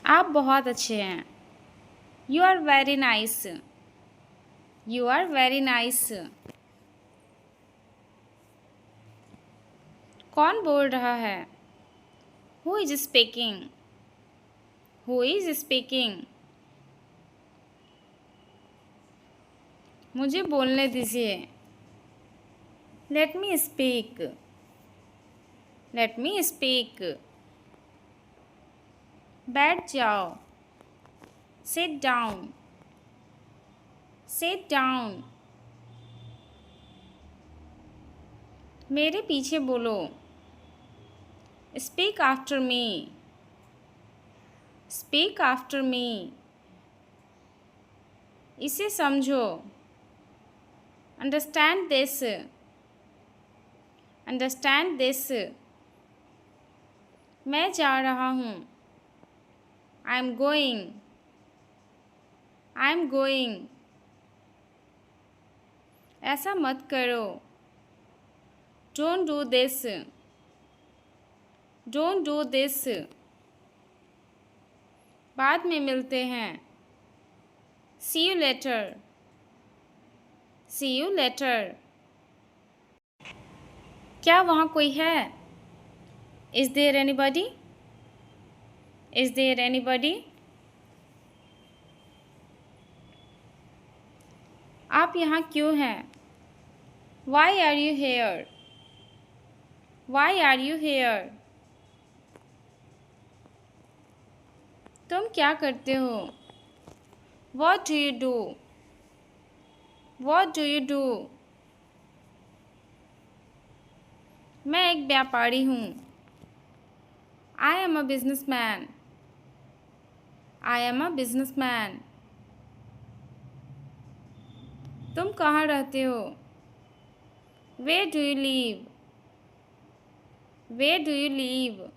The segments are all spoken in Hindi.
आप बहुत अच्छे हैं। You are very nice. You are very nice. कौन बोल रहा है? Who is speaking? Who is speaking? मुझे बोलने दीजिए। Let me speak. Let me speak. बैठ जाओ। Sit down. Sit down. मेरे पीछे बोलो। Speak after me. Speak after me. इसे समझो। Understand this. Understand this. मैं जा रहा हूँ। I am going. I am going. ऐसा मत करो। Don't do this. Don't do this. बाद में मिलते हैं। See you later. See you later. क्या वहाँ कोई है? Is there anybody? Is there anybody? आप यहाँ क्यों हैं? Why are you here? Why are you here? तुम क्या करते हो? What do you do? What do you do? मैं एक व्यापारी हूँ। I am a businessman. I am a businessman. तुम कहाँ रहते हो? Where do you live? Where do you live?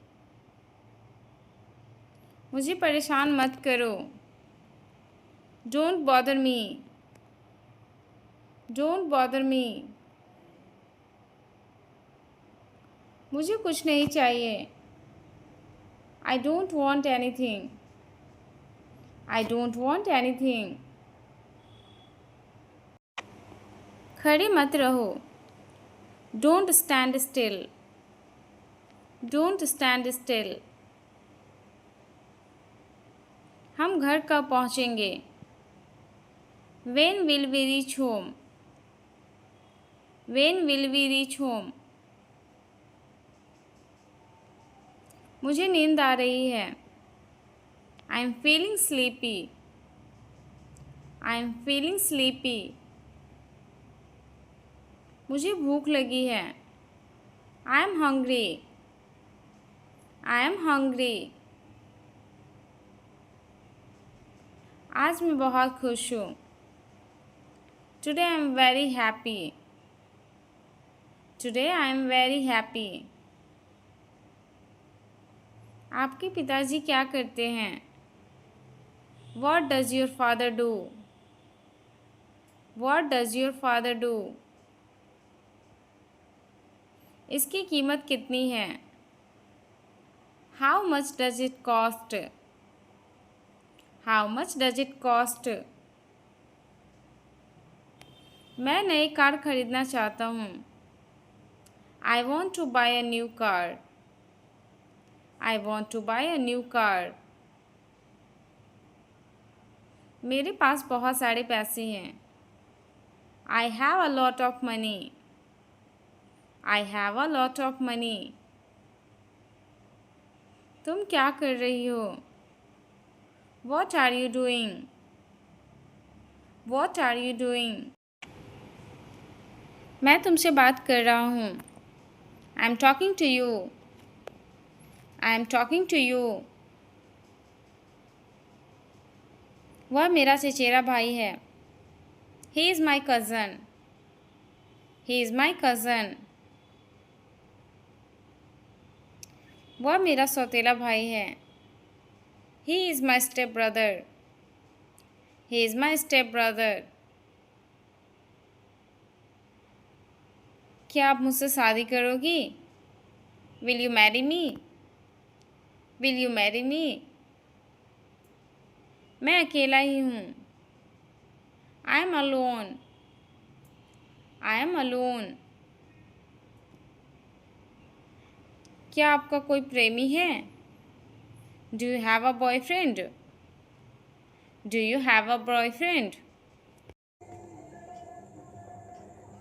मुझे परेशान मत करो। Don't bother me. Don't bother me. मुझे कुछ नहीं चाहिए। I don't want anything. I don't want anything. खड़े मत रहो। Don't stand still. Don't stand still. हम घर कब पहुँचेंगे? When will we reach home? When will we reach home? मुझे नींद आ रही है। I am feeling sleepy. I am feeling sleepy. मुझे भूख लगी है। I am hungry. I am hungry. आज मैं बहुत खुश हूँ। Today I am very happy. Today I am very happy. आपके पिताजी क्या करते हैं? What does your father do? What does your father do? इसकी कीमत कितनी है? How much does it cost? How much does it cost? मैं नई कार खरीदना चाहता हूँ। I want to buy a new car. I want to buy a new car. मेरे पास बहुत सारे पैसे हैं। I have a lot of money. I have a lot of money. तुम क्या कर रही हो? What are you doing? What are you doing? मैं तुमसे बात कर रहा हूँ। I am talking to you. I am talking to you. वह मेरा चचेरा भाई है। He is my cousin. He is my cousin. वह मेरा सौतेला भाई है। He is my step brother. He is my step brother. क्या आप मुझसे शादी करोगी? Will you marry me? Will you marry me? मैं अकेला ही हूँ। I am alone. I am alone. क्या आपका कोई प्रेमी है? Do you have a boyfriend? Do you have a boyfriend?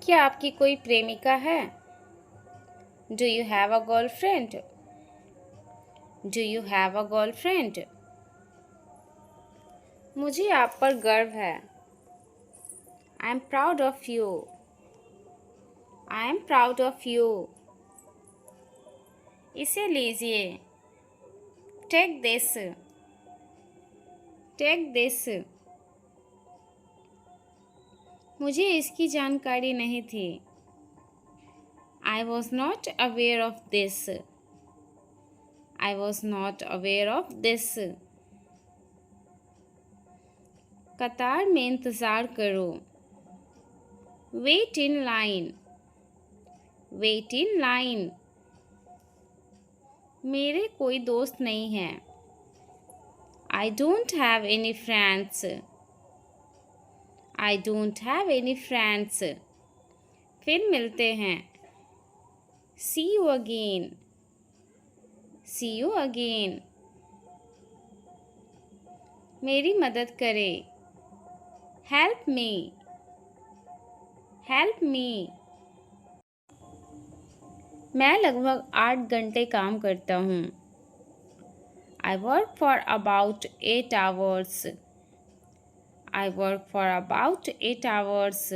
क्या आपकी कोई प्रेमिका है? Do you have a girlfriend? Do you have a girlfriend? मुझे आप पर गर्व है। I am proud of you. I am proud of you. इसे लीजिए। Take this. Take this. मुझे इसकी जानकारी नहीं थी। I was not aware of this. I was not aware of this. कतार में इंतज़ार करो। Wait in line. Wait in line. मेरे कोई दोस्त नहीं है। I don't have any friends. I don't have any friends. फिर मिलते हैं। See you again. See you again. मेरी मदद करे। Help me. Help me. मैं लगभग 8 घंटे काम करता हूँ। I work for about 8 hours. I work for about 8 hours.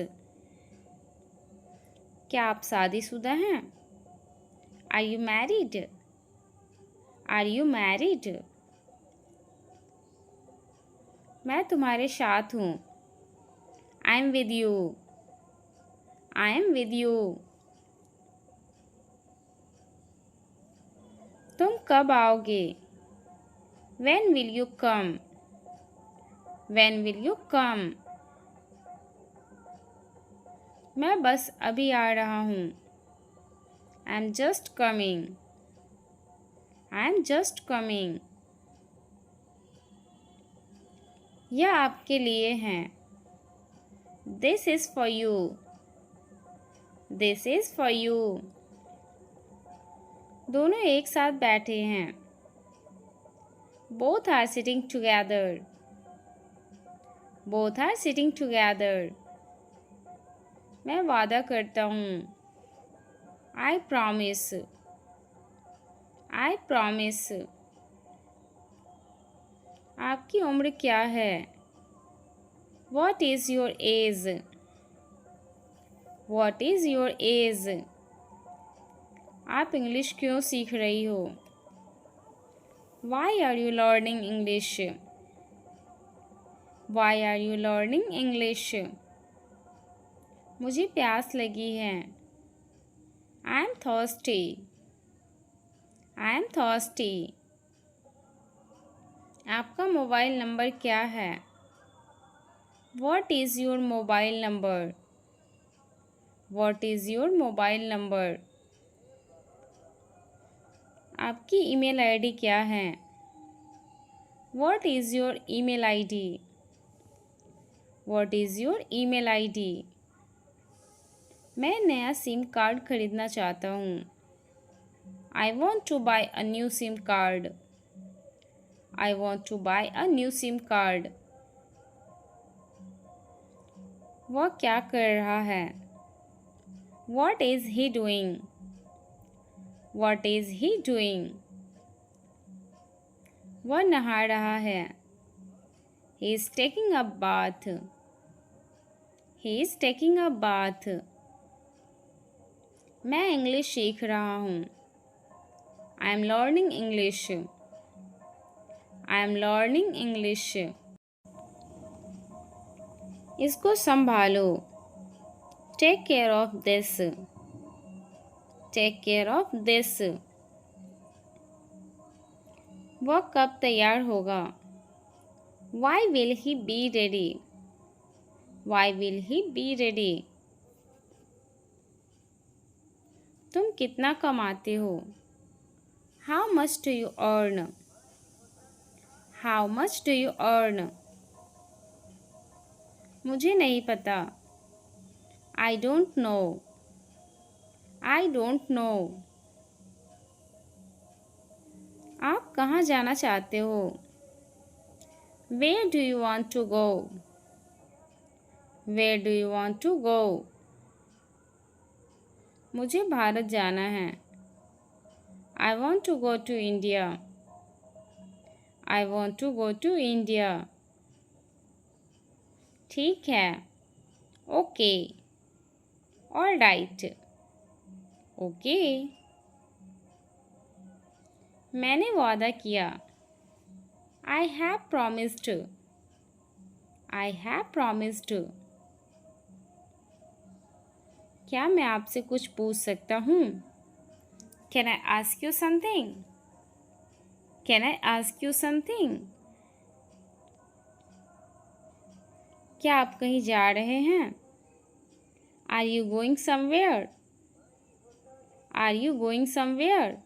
क्या आप शादीशुदा हैं? Are you married? Are you married? मैं तुम्हारे साथ हूँ। I am with you. I am with you. तुम कब आओगे? When will you come? When will you come? मैं बस अभी आ रहा हूँ। I am just coming. I am just coming. यह आपके लिए है। This is for you. This is for you. दोनों एक साथ बैठे हैं। Both are sitting together. Both are sitting together. मैं वादा करता हूँ। I promise. I promise. आपकी उम्र क्या है? What is your age? What is your age? आप इंग्लिश क्यों सीख रही हो? Why are you learning English? Why are you learning English? मुझे प्यास लगी है। I am thirsty. I am thirsty. आपका मोबाइल नंबर क्या है? What is your mobile number? What is your mobile number? आपकी ईमेल आईडी क्या है? What is your email ID? What is your email ID? मैं नया सिम कार्ड खरीदना चाहता हूँ। I want to buy a new SIM card. I want to buy a new SIM card. वह क्या कर रहा है? What is he doing? What is he doing? वह नहा रहा है। He is taking a bath. He is taking a bath. मैं इंग्लिश सीख रहा हूँ। I am learning English. I am learning English. इसको संभालो। Take care of this. Take care of this. वह कब तैयार होगा? Why will he be ready? Why will he be ready? तुम कितना कमाते हो? How much do you earn? How much do you earn? मुझे नहीं पता। I don't know. I don't know. आप कहाँ जाना चाहते हो? Where do you want to go? Where do you want to go? मुझे भारत जाना है। I want to go to India. I want to go to India. ठीक है। ओके। All right. ओके। मैंने वादा किया। I have promised. I have promised. क्या मैं आपसे कुछ पूछ सकता हूँ? Can I ask you something? Can I ask you something? क्या आप कहीं जा रहे हैं? Are you going somewhere? Are you going somewhere?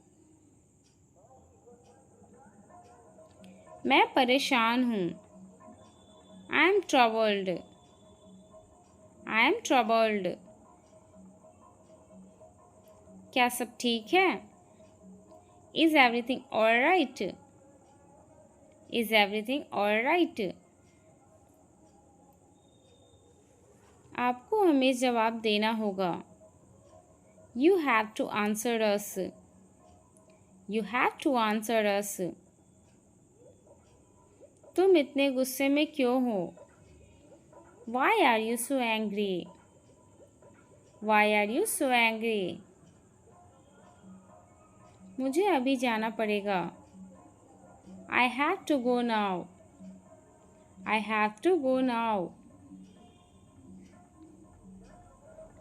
मैं परेशान हूँ। I am troubled. I am troubled. क्या सब ठीक है? Is everything all right? Is everything all right? आपको हमें जवाब देना होगा। You have to answer us. You have to answer us. तुम इतने गुस्से में क्यों हो? Why are you so angry? Why are you so angry? मुझे अभी जाना पड़ेगा। I have to go now. I have to go now.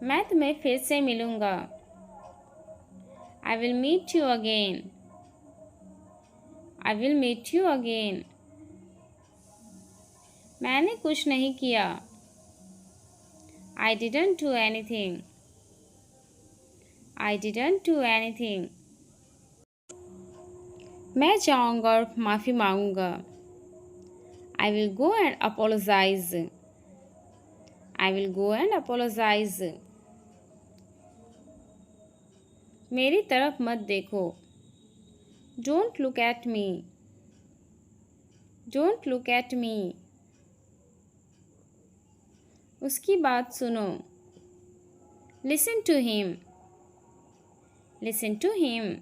मैं तुम्हें फिर से मिलूँगा। I will meet you again. I will meet you again. मैंने कुछ नहीं किया। I didn't do anything. I didn't do anything. मैं जाऊँगा और माफ़ी मांगूँगा। I will go and apologise. I will go and apologise. मेरी तरफ मत देखो। Don't look at me. Don't look at me. उसकी बात सुनो। Listen to him. Listen to him.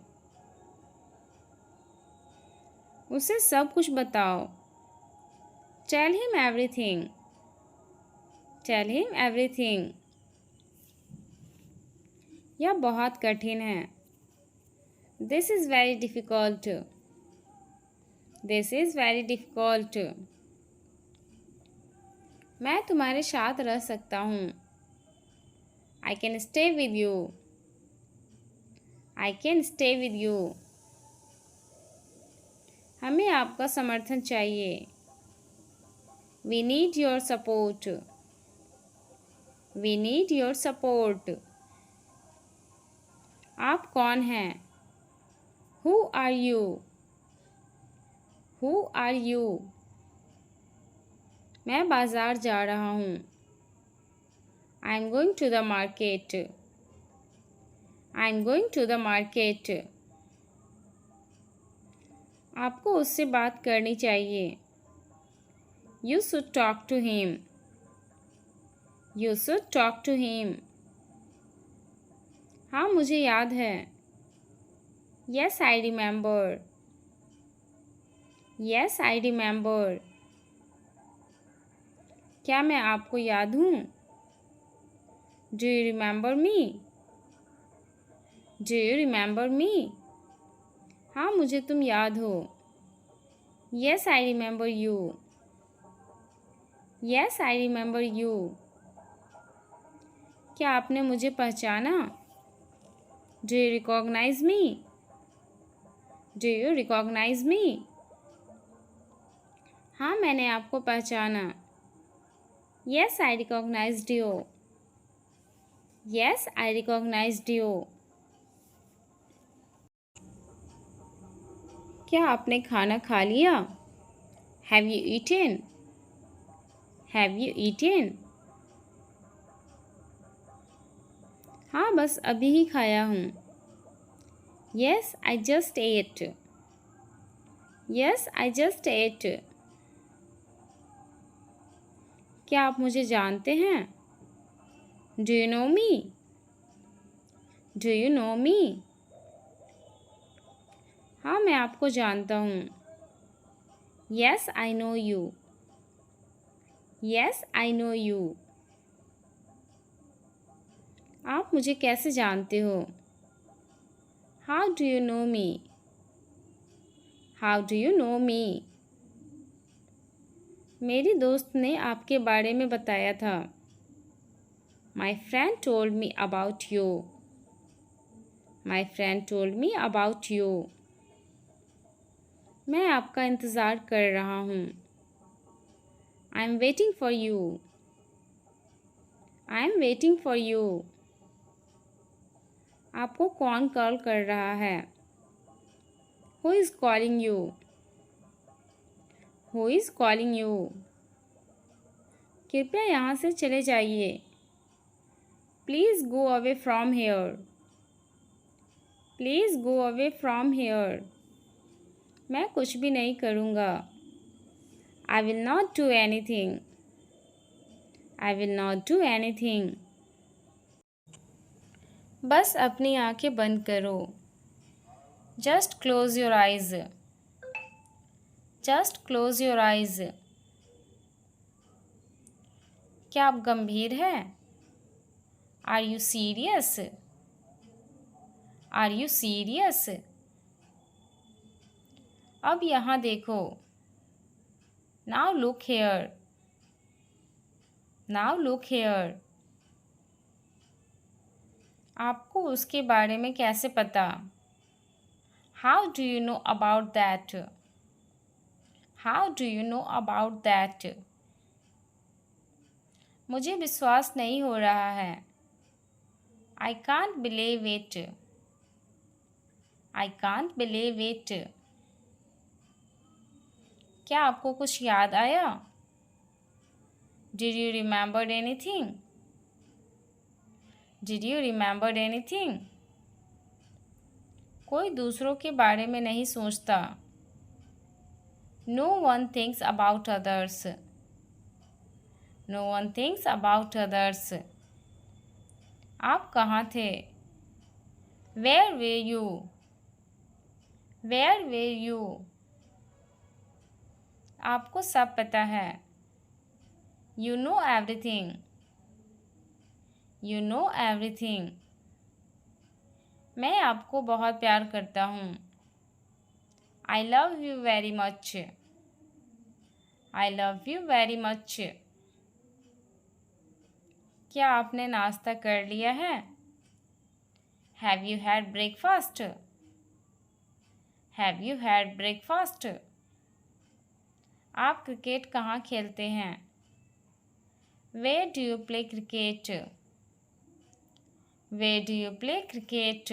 उसे सब कुछ बताओ। Tell him everything. Tell him everything. यह बहुत कठिन है। This is very difficult. This is very difficult. मैं तुम्हारे साथ रह सकता हूँ। I can stay with you. I can stay with you. हमें आपका समर्थन चाहिए। We need your support. We need your support. आप कौन हैं? Who are you? Who are you? मैं बाज़ार जा रहा हूँ। I am going to the market. I am going to the market. आपको उससे बात करनी चाहिए। You should talk to him. You should talk to him. हाँ मुझे याद है। Yes I remember. Yes I remember. क्या मैं आपको याद हूँ? Do you remember me? Do you remember me? हाँ मुझे तुम याद हो। Yes I remember you. Yes I remember you. क्या आपने मुझे पहचाना? Do you recognise me? Do you recognise me? हाँ मैंने आपको पहचाना। Yes I recognised you. Yes I recognised you. क्या आपने खाना खा लिया? Have you eaten? Have you eaten? हाँ, बस अभी ही खाया हूँ। Yes, I just ate. Yes, I just ate. क्या आप मुझे जानते हैं? Do you know me? Do you know me? हाँ, मैं आपको जानता हूँ। Yes, I know you. Yes, I know you. आप मुझे कैसे जानते हो? How do you know me? How do you know me? मेरी दोस्त ने आपके बारे में बताया था। My friend told me about you. My friend told me about you. मैं आपका इंतज़ार कर रहा हूँ। I am waiting for you. I am waiting for you. आपको कौन कॉल कर रहा है? Who is calling you? Who is calling you? कृपया यहाँ से चले जाइए। Please go away from here. Please go away from here. मैं कुछ भी नहीं करूँगा। I will not do anything. I will not do anything. बस अपनी आंखें बंद करो। Just close your eyes. Just close your eyes. क्या आप गंभीर हैं? Are you serious? Are you serious? अब यहाँ देखो। Now look here. Now look here. आपको उसके बारे में कैसे पता? How do you know about that? How do you know about that? मुझे विश्वास नहीं हो रहा है। I can't believe it. I can't believe it. क्या आपको कुछ याद आया? Did you remember anything? Did you remember anything? कोई दूसरों के बारे में नहीं सोचता। No one thinks about others. No one thinks about others. आप कहाँ थे? Where were you? Where were you? आपको सब पता है। You know everything. You know everything. मैं आपको बहुत प्यार करता हूँ। I love you very much. I love you very much. क्या आपने नाश्ता कर लिया है? Have you had breakfast? Have you had breakfast? आप क्रिकेट कहाँ खेलते हैं? Where do you play cricket? Where do you play cricket?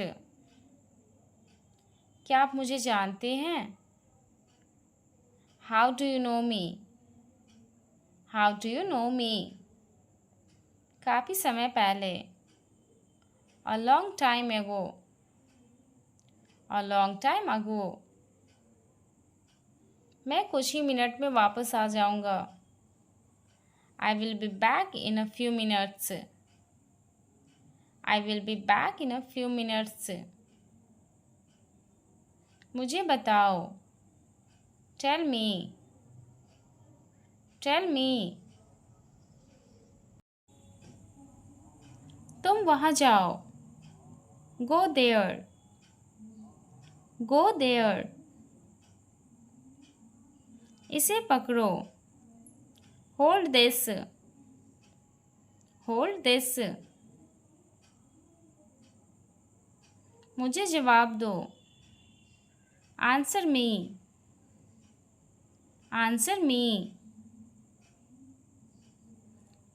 क्या आप मुझे जानते हैं? How do you know me? How do you know me? काफ़ी समय पहले। A long time ago. A long time ago. मैं कुछ ही मिनट में वापस आ जाऊंगा। I will be back in a few minutes. I will be back in a few minutes. मुझे बताओ। Tell me. Tell me. तुम वहाँ जाओ। Go there. Go there. इसे पकड़ो। Hold this. Hold this. मुझे जवाब दो। Answer me. Answer me.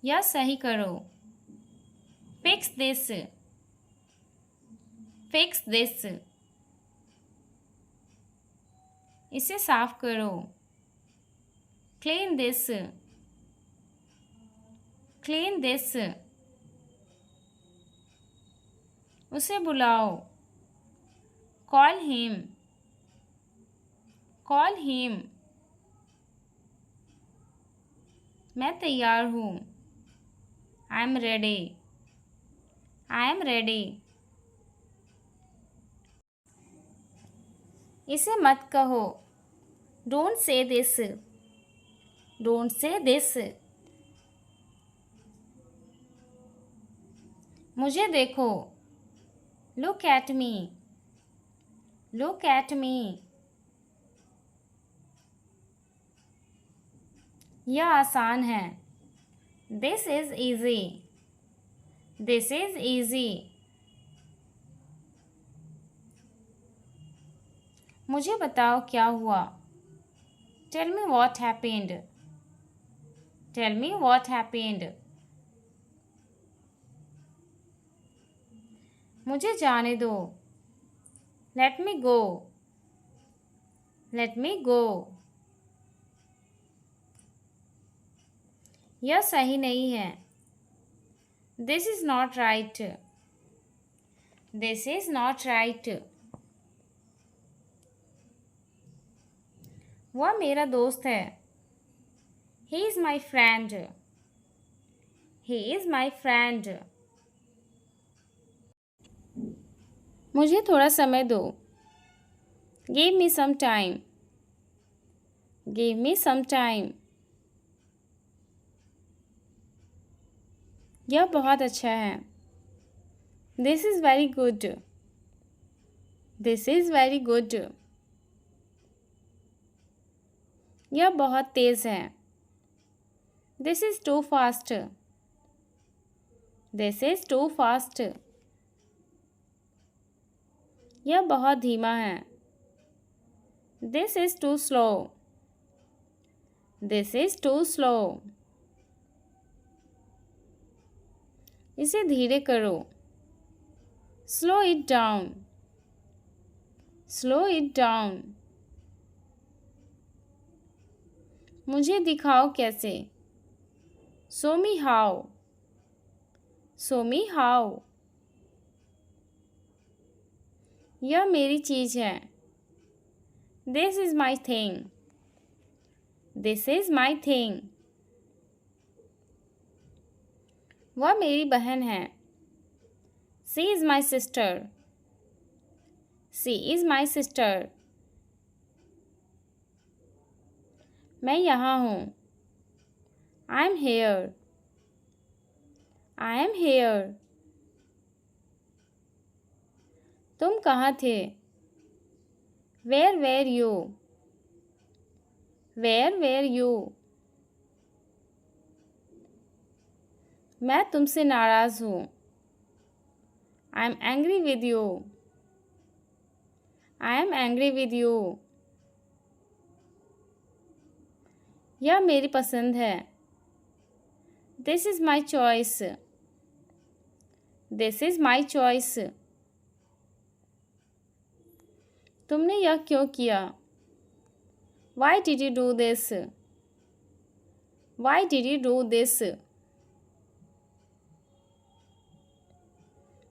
या सही करो। Fix this. Fix this. इसे साफ करो। Clean this. Clean this. उसे बुलाओ। Call him. Call him. मैं तैयार हूँ। I am ready. I am ready. इसे मत कहो। Don't say this. Don't say this. मुझे देखो। Look at me. Look at me. यह आसान है। This is easy. This is easy. मुझे बताओ क्या हुआ। Tell me what happened. Tell me what happened. मुझे जाने दो। Let me go. Let me go. यह सही नहीं है। This is not right. This is not right. वह मेरा दोस्त है। He is my friend. He is my friend. मुझे थोड़ा समय दो। Give me some time. Give me some time. यह बहुत अच्छा है। This is very good. This is very good. यह बहुत तेज़ है। This is too fast. This is too fast. यह बहुत धीमा है। This is too slow. This is too slow. इसे धीरे करो। Slow it down. Slow it down. मुझे दिखाओ कैसे। Show me how. Show me how. यह मेरी चीज़ है। This is my thing. This is my thing. वह मेरी बहन है। She is my sister. She is my sister. मैं यहाँ हूँ। I am here. I am here. तुम कहाँ थे। Where you. Where you. मैं तुमसे नाराज़ हूँ। I am angry with you. I am angry with you. यह मेरी पसंद है। This is my choice. This is my choice. तुमने यह क्यों किया। Why did you do this. Why did you do this.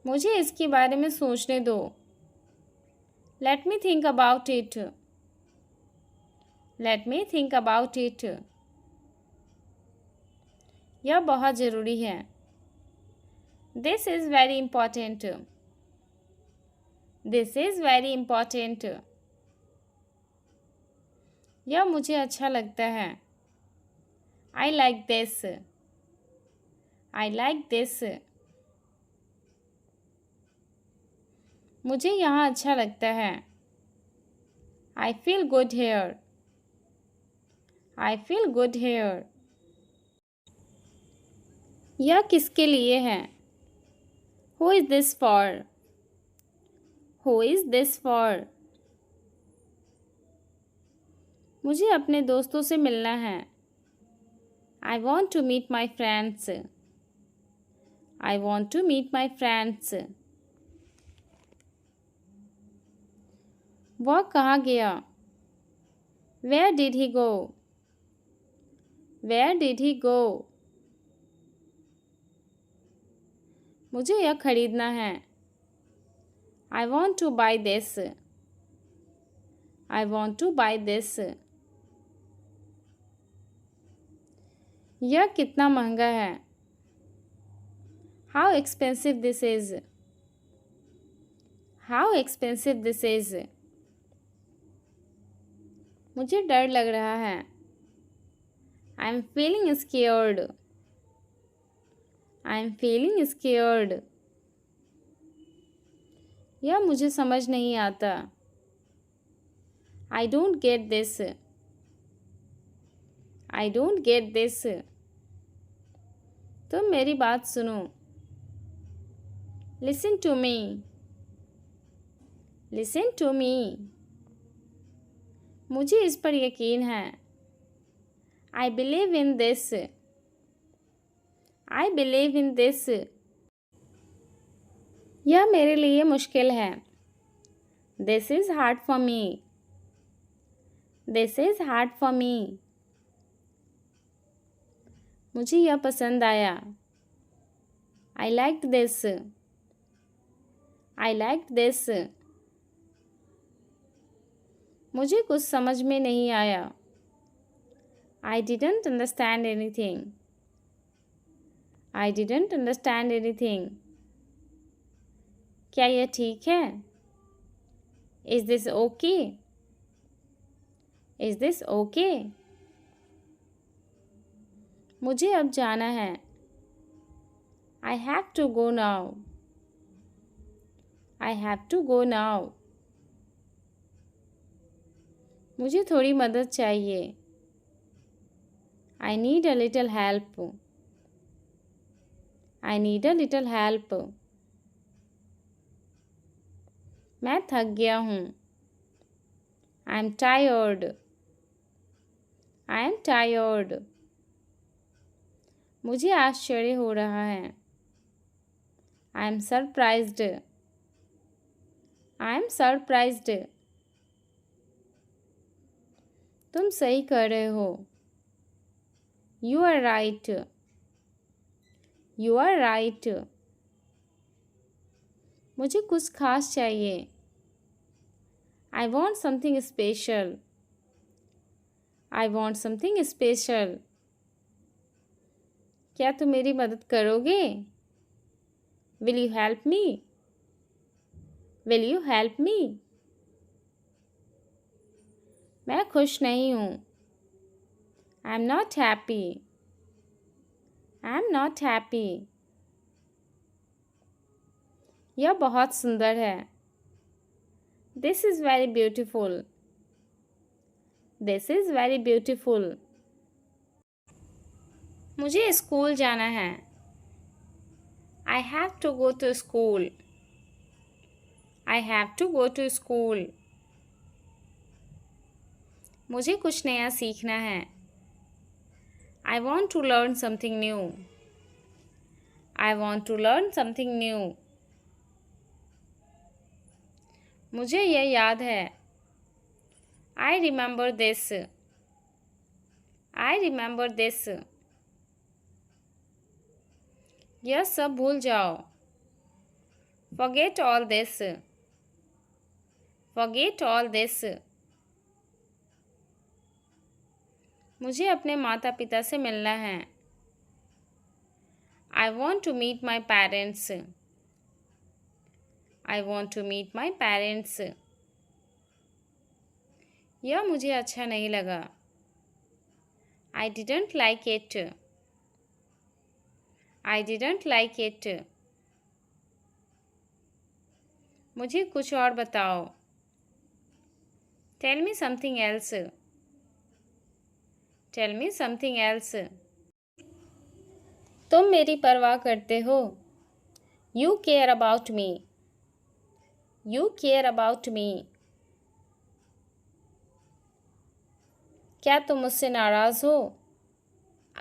मुझे इसके बारे में सोचने दो। Let me think about it. Let me think about it. यह बहुत ज़रूरी है। This is very important. This is very important. यह मुझे अच्छा लगता है। I like this. I like this. मुझे यहाँ अच्छा लगता है। I feel good here. I feel good here. यह किसके लिए है। Who is this for. Who is this for. मुझे अपने दोस्तों से मिलना है। I want to meet my friends. I want to meet my friends. वह कहाँ गया। Where did he go. Where did he go. मुझे यह खरीदना है। I want to buy this. I want to buy this. यह कितना महंगा है? How expensive this is. How expensive this is. मुझे डर लग रहा है. I'm feeling scared. I'm feeling scared. यह मुझे समझ नहीं आता. I don't get this. I don't get this. तुम मेरी बात सुनो. Listen to me. Listen to me. मुझे इस पर यकीन है. I believe in this. I believe in this. यह मेरे लिए मुश्किल है. This is hard for me. This is hard for me. मुझे यह पसंद आया. I liked this. I liked this. मुझे कुछ समझ में नहीं आया. I didn't understand anything. I didn't understand anything. क्या यह ठीक है? Is this okay? Is this okay? मुझे अब जाना है. I have to go now. I have to go now. मुझे थोड़ी मदद चाहिए. I need a little help. I need a little help. मैं थक गया हूँ. I'm tired. I am tired. मुझे आश्चर्य हो रहा है. I am surprised. I am surprised. तुम सही कर रहे हो. You are right. You are right. मुझे कुछ खास चाहिए. I want something special. I want something special. क्या तुम मेरी मदद करोगे? Will you help me? Will you help me? मैं खुश नहीं हूँ. I'm not happy. I'm not happy. यह बहुत सुंदर है. This is very beautiful. This is very beautiful. मुझे स्कूल जाना है. I have to go to school. I have to go to school. मुझे कुछ नया सीखना है. I want to learn something new. I want to learn something new. मुझे यह याद है. I remember this. I remember this. यह सब भूल जाओ. Forget all this. Forget all this. मुझे अपने माता पिता से मिलना है. I want to meet my parents. I want to meet my parents. यह मुझे अच्छा नहीं लगा. I didn't like it. I didn't like it. मुझे कुछ और बताओ. Tell me something else. Tell me something else. तुम मेरी परवाह करते हो. You care about me. You care about me. क्या तुम मुझसे नाराज़ हो?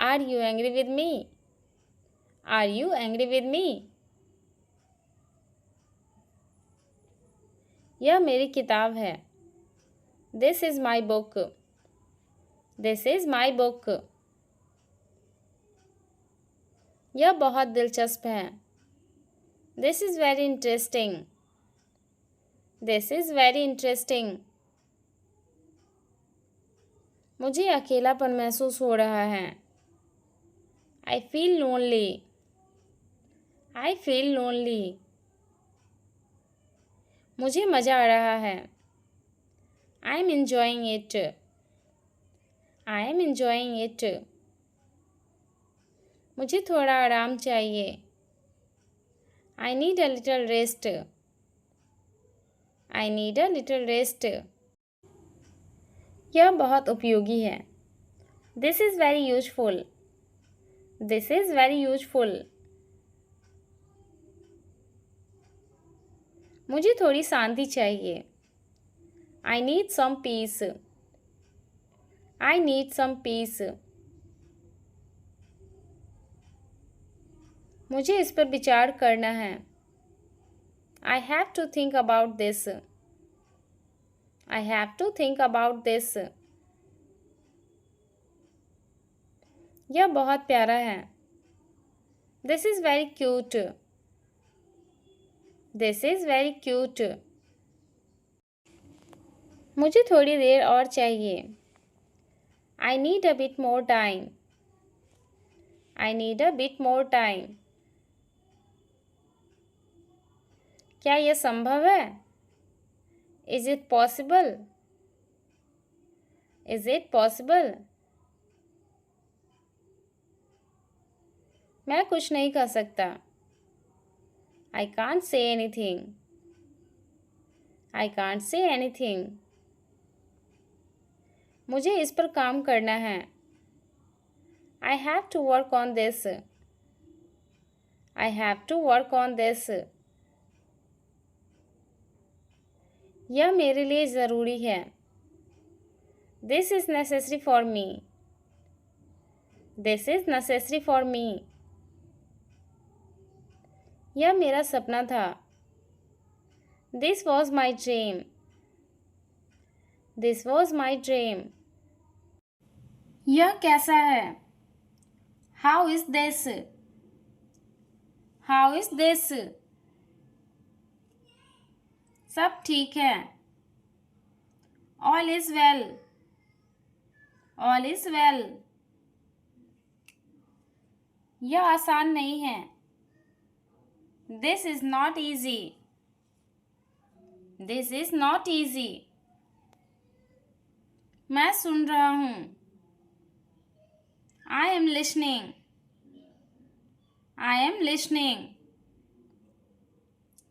Are you angry with me? Are you angry with me? यह मेरी किताब है. This is my book. This is my book. यह बहुत दिलचस्प है. This is very interesting. This is very interesting. मुझे अकेलापन महसूस हो रहा है। I feel lonely. I feel lonely. मुझे मज़ा आ रहा है। I am enjoying it. I am enjoying it. मुझे थोड़ा आराम चाहिए। I need a little rest. I need a little rest. यह बहुत उपयोगी है। This is very useful. This is very useful. मुझे थोड़ी शांति चाहिए। I need some peace. I need some piece. मुझे इस पर विचार करना है। I have to think about this. I have to think about this. यह बहुत प्यारा है। This is very cute. This is very cute. मुझे थोड़ी देर और चाहिए। I need a bit more time. I need a bit more time. क्या यह संभव है? Is it possible? Is it possible? मैं कुछ नहीं कर सकता। I can't say anything. I can't say anything. मुझे इस पर काम करना है। I have to work on this. I have to work on this. यह मेरे लिए ज़रूरी है। This is necessary for me. This is necessary for me. यह मेरा सपना था। This was my dream. This was my dream. यह कैसा है? How is this? How is this? सब ठीक है। All is well. All is well. यह आसान नहीं है। This is not easy. This is not easy. मैं सुन रहा हूँ। I am listening. I am listening.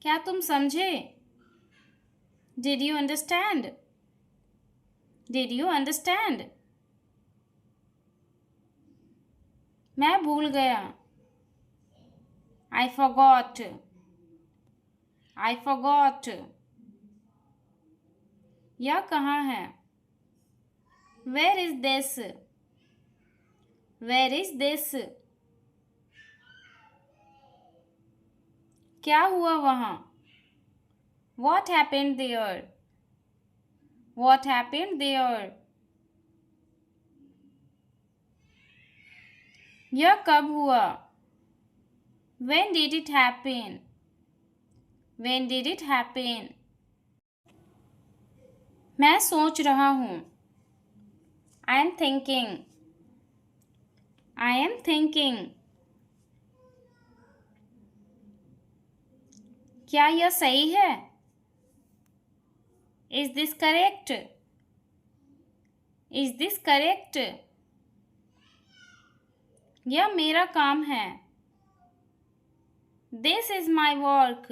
क्या तुम समझे? Did you understand? Did you understand? मैं भूल गया। I forgot. I forgot. यह कहाँ है? Where is this? Where is this? क्या हुआ वहाँ? What happened there? What happened there? यह कब हुआ? When did it happen? When did it happen? मैं सोच रहा हूँ। I am thinking. I am thinking. क्या यह सही है? Is this correct? Is this correct? यह मेरा काम है। This is my work.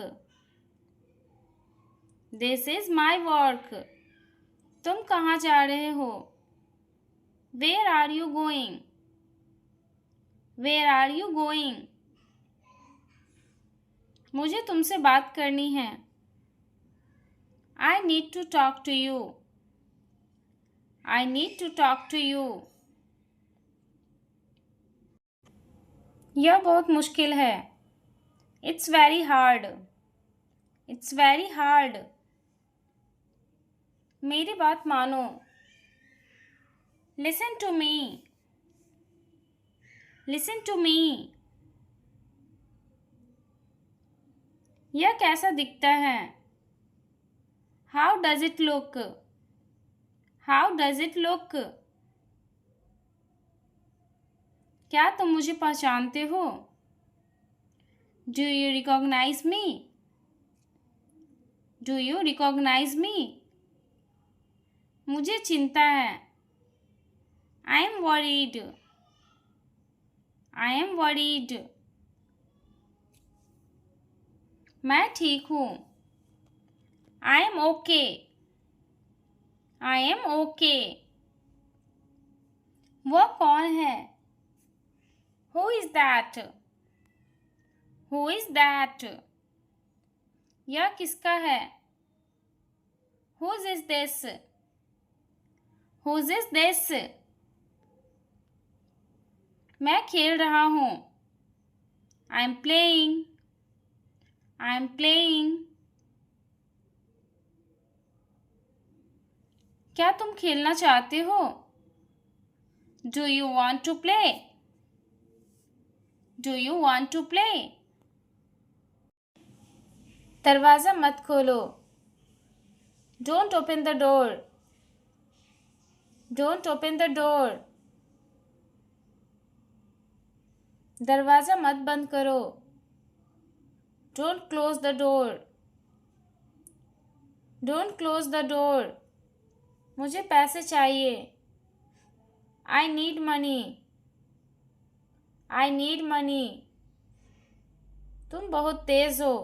This is my work. तुम कहाँ जा रहे हो? Where are you going? Where are you going? मुझे तुमसे बात करनी है। I need to talk to you. I need to talk to you. यह बहुत मुश्किल है। It's very hard. It's very hard. मेरी बात मानो। Listen to me. Listen to me. यह कैसा दिखता है? How does it look? How does it look? क्या तुम मुझे पहचानते हो? Do you recognise me? Do you recognise me? मुझे चिंता है। I am worried. I am worried. मैं ठीक हूँ। I am okay. I am okay. वह कौन है? Who is that? Who is that? यह किसका है? Whose is this? Whose is this? मैं खेल रहा हूँ। I am playing. I am playing. क्या तुम खेलना चाहते हो? Do you want to play? Do you want to play? दरवाज़ा मत खोलो। Don't open the door. Don't open the door. दरवाज़ा मत बंद करो। Don't close the door. Don't close the door. मुझे पैसे चाहिए। I need money. I need money. तुम बहुत तेज हो।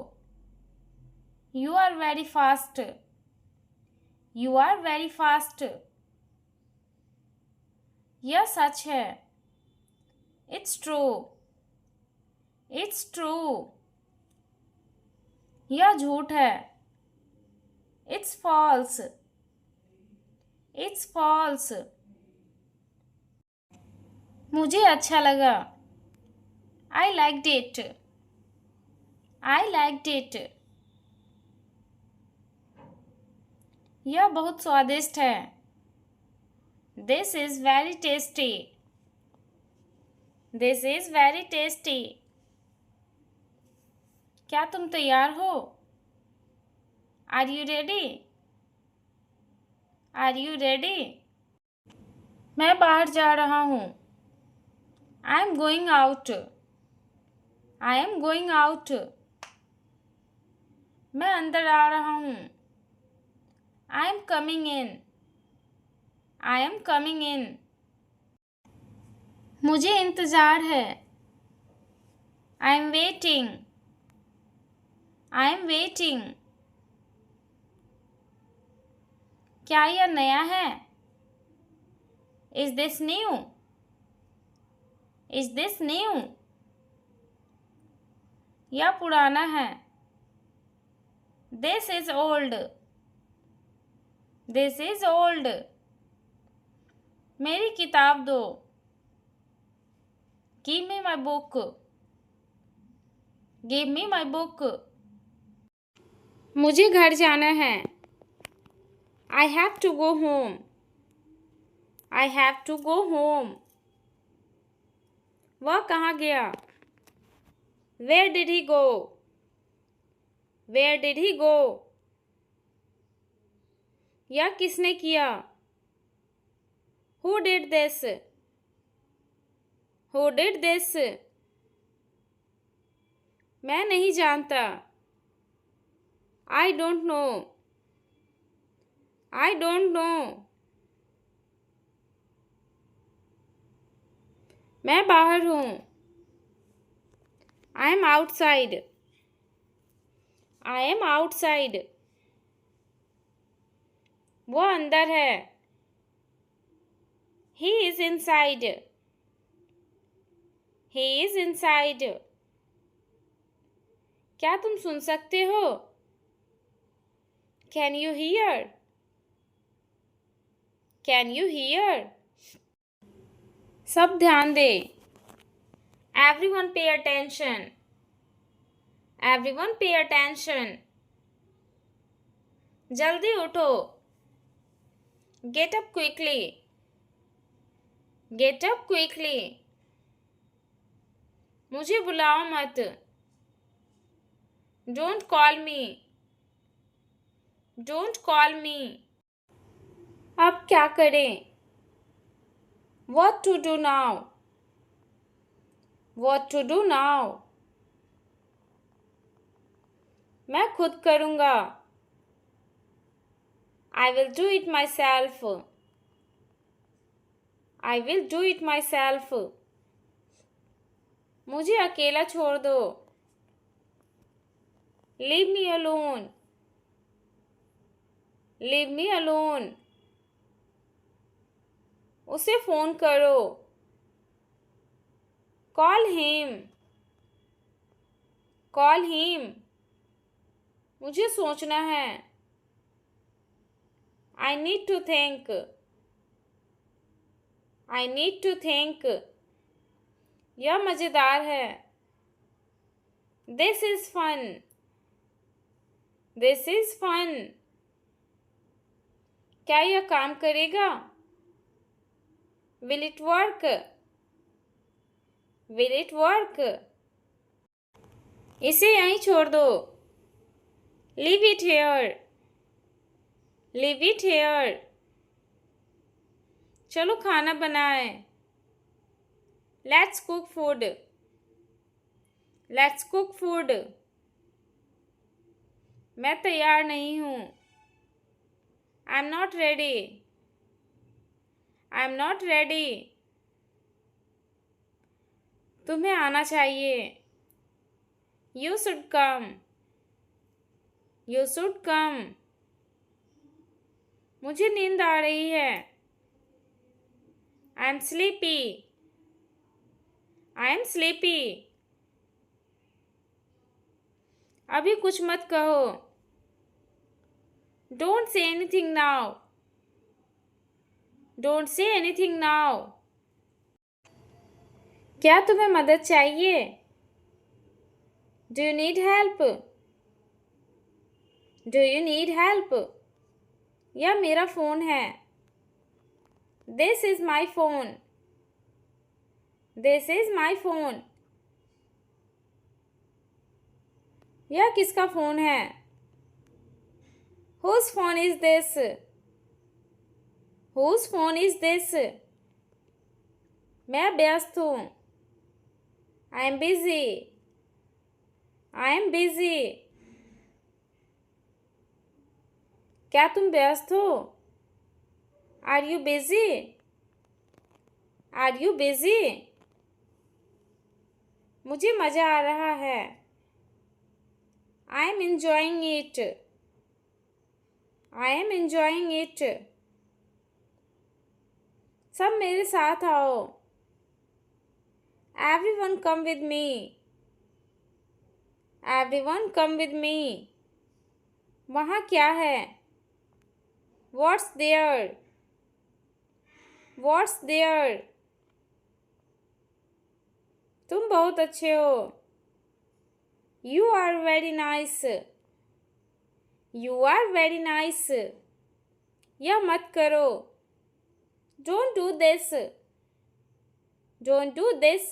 You are very fast. You are very fast. यह सच है। It's true. It's true. यह झूठ है। It's false. It's false. मुझे अच्छा लगा। I liked it. I liked it. यह बहुत स्वादिष्ट है। This is very tasty. This is very tasty. क्या तुम तैयार हो? Are you ready? Are you ready? मैं बाहर जा रहा हूँ। I am going out. I am going out. मैं अंदर आ रहा हूँ। I am coming in. I am coming in. मुझे इंतज़ार है। I am waiting. I am waiting. क्या यह नया है? Is this new? Is this new? यह पुराना है। This is old. This is old. मेरी किताब दो। Give me my book. Give me my book. मुझे घर जाना है। I have to go home. I have to go home. वह कहाँ गया? Where did he go? Where did he go? यह किसने किया? Who did this? Who did this? मैं नहीं जानता। I don't know. I don't know. मैं बाहर हूँ। I am outside. I am outside. वो अंदर है। He is inside. He is inside. क्या तुम सुन सकते हो? Can you hear? Can you hear? सब ध्यान दे। Everyone pay attention. Everyone pay attention. जल्दी उठो। Get up quickly. Get up quickly. मुझे बुलाओ मत। Don't call me. Don't call me. अब क्या करें? What to do now? What to do now? मैं खुद करूँगा। I will do it myself. I will do it myself. मुझे अकेला छोड़ दो। Leave me alone. Leave me alone. उसे फ़ोन करो। Call him. Call him. मुझे सोचना है। I need to think. I need to think. यह मज़ेदार है। This is fun. This is fun. क्या यह काम करेगा? Will it work? Will it work? इसे यहीं छोड़ दो। Leave it here. Leave it here. चलो खाना बनाएं। Let's cook food. Let's cook food. मैं तैयार नहीं हूँ। I'm not ready. I'm not ready. तुम्हें आना चाहिए। You should come. You should come. मुझे नींद आ रही है। I'm sleepy. I'm sleepy. अभी कुछ मत कहो। Don't say anything now. Don't say anything now. क्या तुम्हें मदद चाहिए? Do you need help? Do you need help? यह मेरा फ़ोन है। This is my phone. This is my phone. यह किसका फ़ोन है? Whose phone is this? Whose phone is this? मैं व्यस्त हूँ। I am busy. I am busy. क्या तुम व्यस्त हो? Are you busy? Are you busy? मुझे मज़ा आ रहा है। I am enjoying it. I am enjoying it. सब मेरे साथ आओ। Everyone come with me. Everyone come with me. वहाँ क्या है? What's there? What's there? तुम बहुत अच्छे हो। You are very nice. You are very nice. यह मत करो। Don't do this. Don't do this.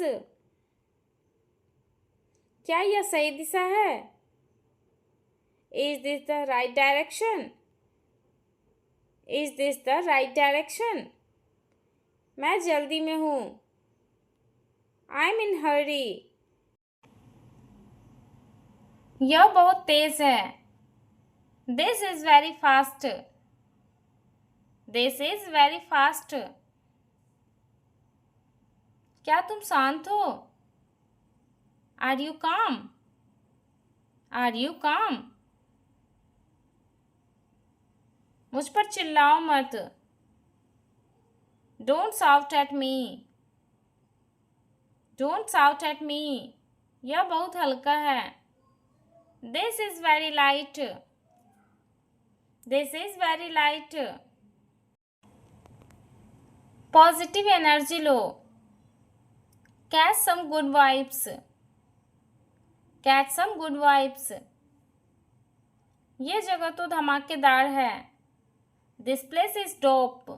क्या यह सही दिशा है? Is this the right direction? Is this the right direction? मैं जल्दी में हूँ। I'm in hurry. यह बहुत तेज है। This is very fast. This is very fast. क्या तुम शांत हो? Are you calm? Are you calm? मुझ पर चिल्लाओ मत। Don't shout at me. Don't shout at me. यह बहुत हल्का है। This is very light. This is very light. Positive energy low. Catch some good vibes. Catch some good vibes. ये जगह तो धमाकेदार है। This place is dope.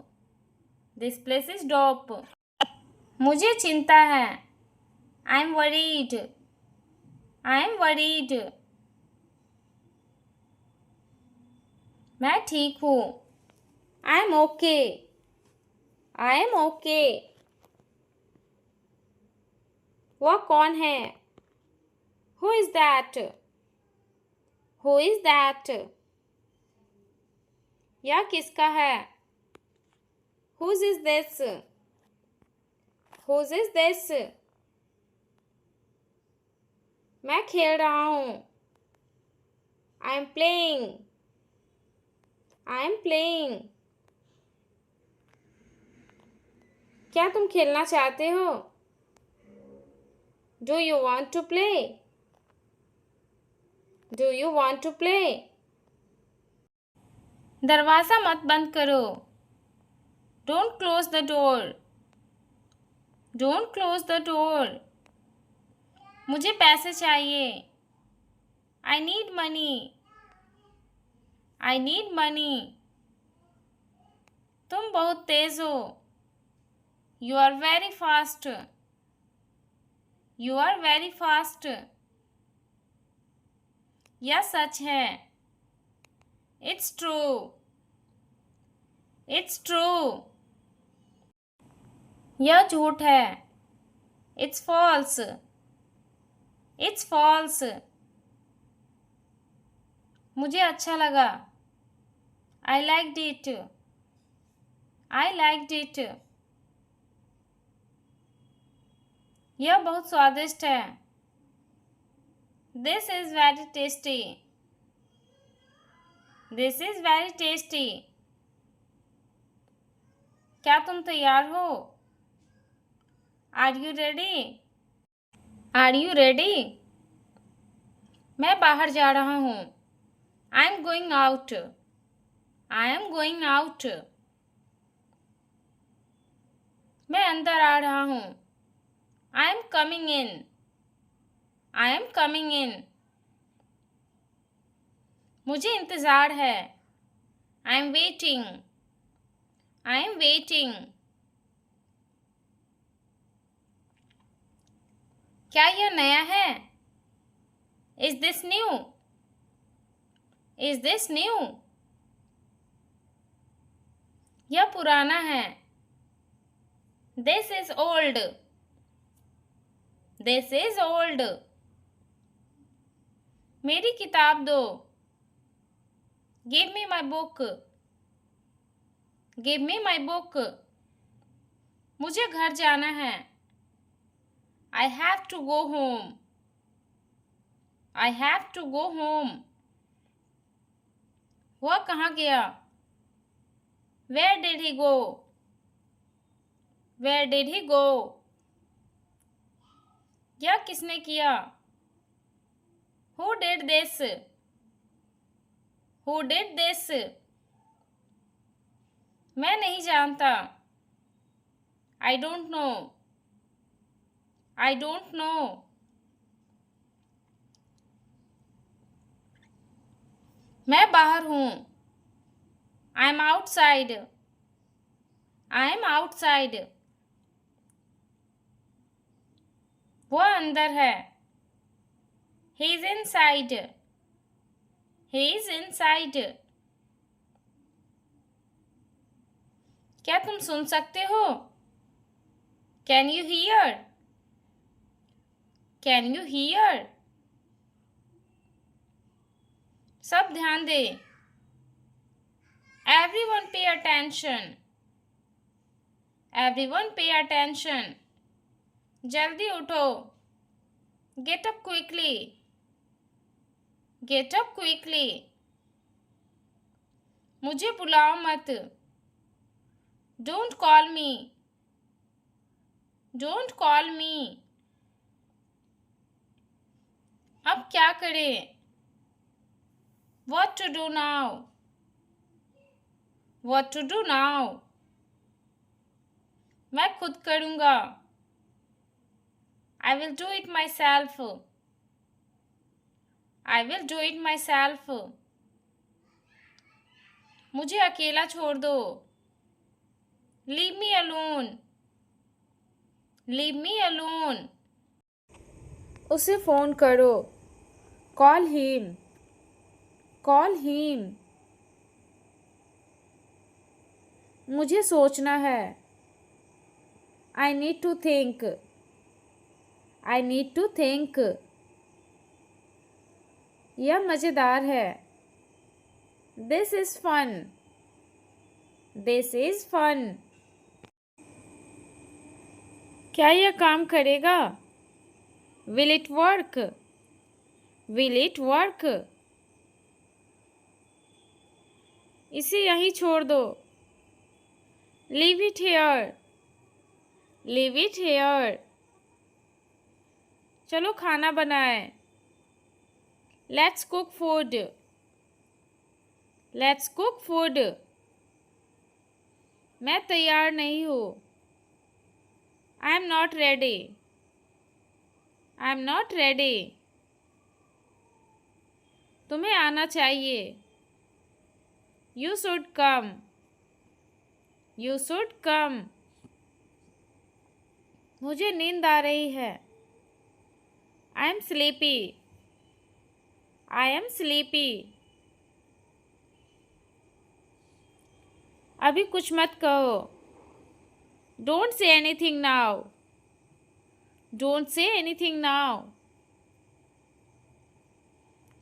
This place is dope. मुझे चिंता है। I am worried. I am worried. मैं ठीक हूँ। I am okay. I am okay. वह कौन है? Who is that? Who is that? यह किसका है? Whose is this? Whose is this? मैं खेल रहा हूँ। I am playing. I am playing. क्या तुम खेलना चाहते हो? Do you want to play? Do you want to play? दरवाज़ा मत बंद करो। Don't close the door. Don't close the door. मुझे पैसे चाहिए। I need money. I need money. तुम बहुत तेज हो। You are very fast. You are very fast. यह सच है। It's true. It's true. यह झूठ है। It's false. It's false. मुझे अच्छा लगा। I liked it. I liked it. यह बहुत स्वादिष्ट है। This is very tasty. This is very tasty. क्या तुम तैयार हो? Are you ready? Are you ready? मैं बाहर जा रहा हूँ। I am going out. I am going out. मैं अंदर आ रहा हूँ। I am coming in. I am coming in. मुझे इंतज़ार है। I am waiting. I am waiting. क्या यह नया है? Is this new? Is this new? यह पुराना है। This is old. This is old. मेरी किताब दो। Give me my book. Give me my book. मुझे घर जाना है। I have to go home. I have to go home. वह कहाँ गया? Where did he go? Where did he go? यह किसने किया? Who did this? Who did this? मैं नहीं जानता। I don't know. I don't know. मैं बाहर हूँ। I am outside. I am outside. वह अंदर है। He is inside. He is inside. क्या तुम सुन सकते हो? Can you hear? Can you hear? सब ध्यान दे। Everyone pay attention. Everyone pay attention. जल्दी उठो। Get up quickly. Get up quickly. मुझे बुलाओ मत। Don't call me. Don't call me. अब क्या करें? What to do now? What to do now? मैं खुद करूँगा। I will do it myself. I will do it myself. मुझे अकेला छोड़ दो। Leave me alone. Leave me alone. उसे फ़ोन करो। Call him. Call him. मुझे सोचना है। I need to think. I need to think. यह मज़ेदार है। This is fun. This is fun. क्या यह काम करेगा? Will it work? Will it work? इसे यहीं छोड़ दो। Leave it here. Leave it here. चलो खाना बनाएं। Let's cook food. Let's cook food. मैं तैयार नहीं हूँ। I am not ready. I am not ready. तुम्हें आना चाहिए। You should come. You should come. मुझे नींद आ रही है। I M sleepy. I am sleepy. अभी कुछ मत कहो। Don't say anything now. Don't say anything now.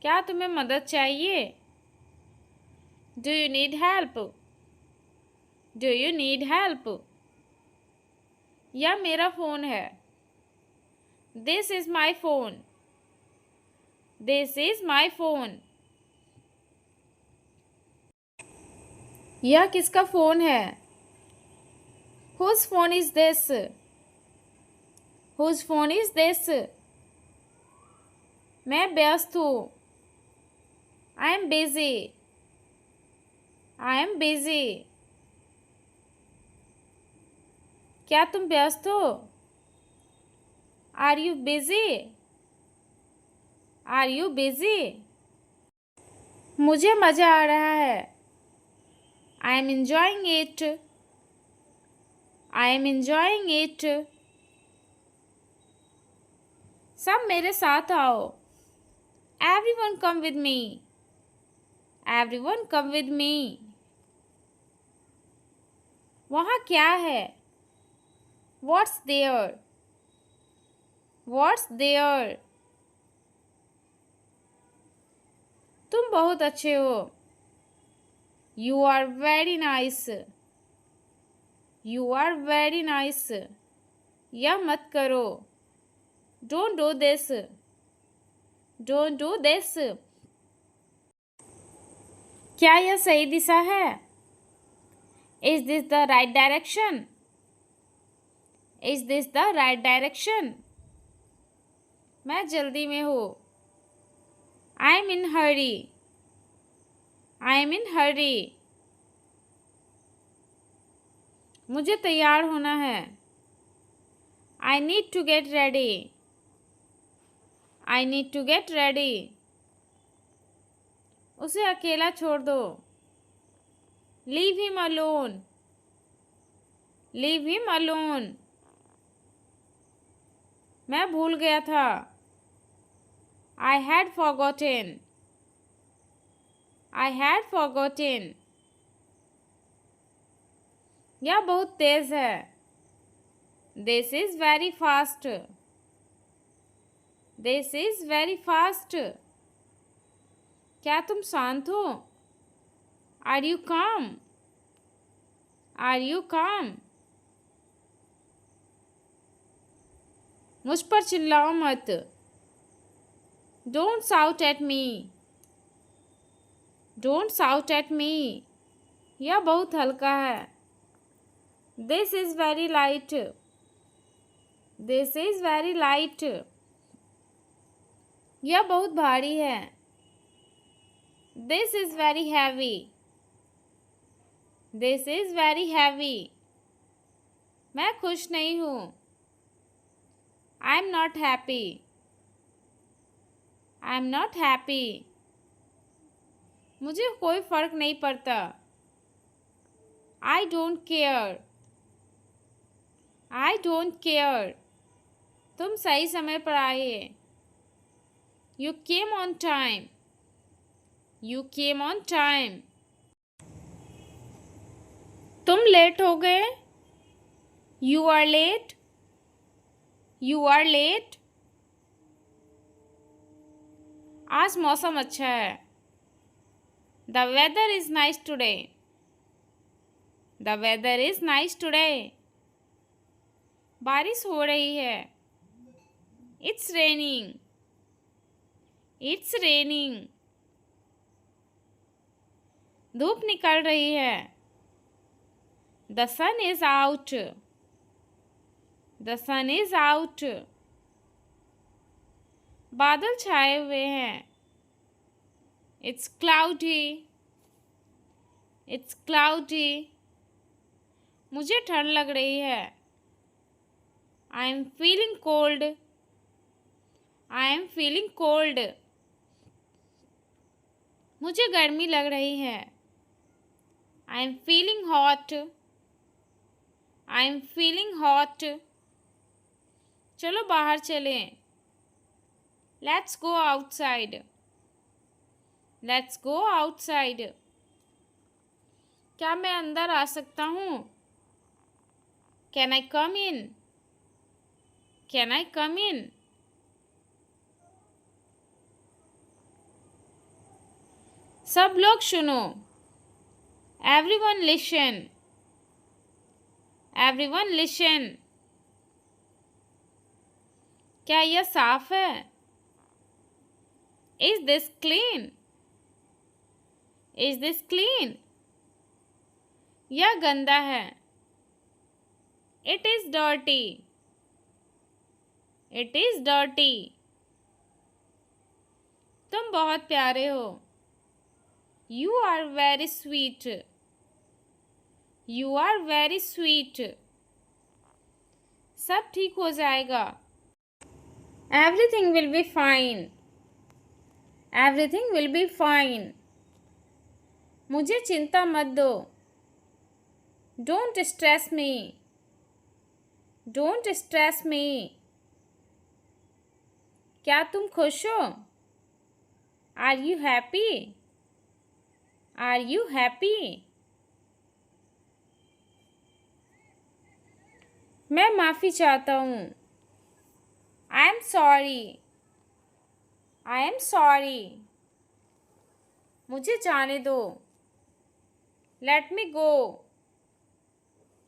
क्या तुम्हें मदद चाहिए? Do you need help? Do you need help? यह मेरा फ़ोन है। This is my phone. This is my phone. यह किसका फ़ोन है? Who's phone is this? Who's phone is this? मैं व्यस्त हूँ। I am busy. I am busy. क्या तुम व्यस्त हो? Are you busy? Are you busy? मुझे मज़ा आ रहा है। I am enjoying it. I am enjoying it. सब मेरे साथ आओ। Everyone come with me. Everyone come with me. वहाँ क्या है? What's there? What's there? तुम बहुत अच्छे हो। You are very nice. You are very nice. यह मत करो। Don't do this. Don't do this. क्या यह सही दिशा है? Is this the right direction? Is this the right direction? मैं जल्दी में हूँ। I am in hurry. I am in hurry. मुझे तैयार होना है। I need to get ready. I need to get ready. उसे अकेला छोड़ दो। Leave him alone. Leave him alone. मैं भूल गया था। I had forgotten. I had forgotten. यह बहुत तेज है। This is very fast. This is very fast. क्या तुम शांत हो? Are you calm? Are you calm? मुझ पर चिल्लाओ मत। Don't shout at me. Don't shout at me. यह बहुत हल्का है। This is very light. This is very light. यह बहुत भारी है। This is very heavy. This is very heavy. मैं खुश नहीं हूँ। I am not happy. I am not happy. मुझे कोई फर्क नहीं पड़ता। I don't care. I don't care. तुम सही समय पर आए। You came on time. You came on time. तुम लेट हो गए। You are late. You are late. आज मौसम अच्छा है। The weather is nice today. The weather is nice today. बारिश हो रही है। It's raining. It's raining. धूप निकल रही है। The sun is out. The sun is out. बादल छाए हुए हैं। It's cloudy. It's cloudy. मुझे ठंड लग रही है। I am feeling cold. I am feeling cold. मुझे गर्मी लग रही है। I am feeling hot. I am feeling hot. चलो बाहर चलें। Let's go outside. Let's go outside. क्या मैं अंदर आ सकता हूँ? Can I come in? Can I come in? सब लोग सुनो। Everyone listen. Everyone listen. क्या यह साफ है? Is this clean? Is this clean? यह गंदा है। It is dirty. It is dirty. तुम बहुत प्यारे हो। You are very sweet. You are very sweet. सब ठीक हो जाएगा। Everything will be fine. Everything will be fine. मुझे चिंता मत दो। Don't stress me. Don't stress me. क्या तुम खुश हो? Are you happy? Are you happy? मैं माफ़ी चाहता हूँ। I am sorry. I am sorry. मुझे जाने दो। Let me go.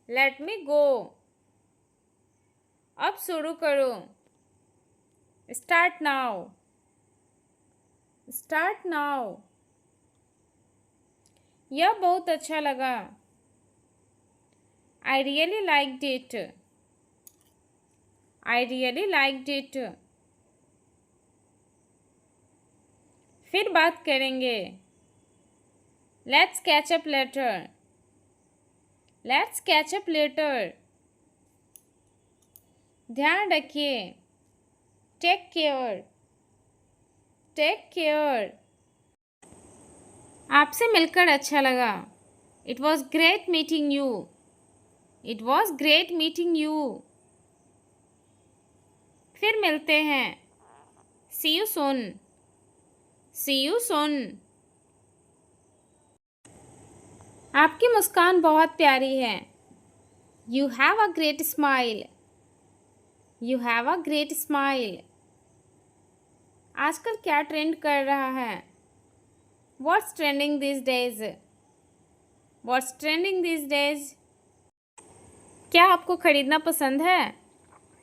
Let me go. अब शुरू करो। Start now. Start now. यह बहुत अच्छा लगा। I really liked it. I really liked it. फिर बात करेंगे। Let's catch up later. Let's catch up later. ध्यान रखिए। Take care. Take care. आपसे मिलकर अच्छा लगा। It was great meeting you. It was great meeting you. फिर मिलते हैं। See you soon. See you soon. आपकी मुस्कान बहुत प्यारी है। You have a great smile. You have a great smile. आजकल क्या ट्रेंड कर रहा है? What's trending this days? What's trending this days? क्या आपको खरीदना पसंद है?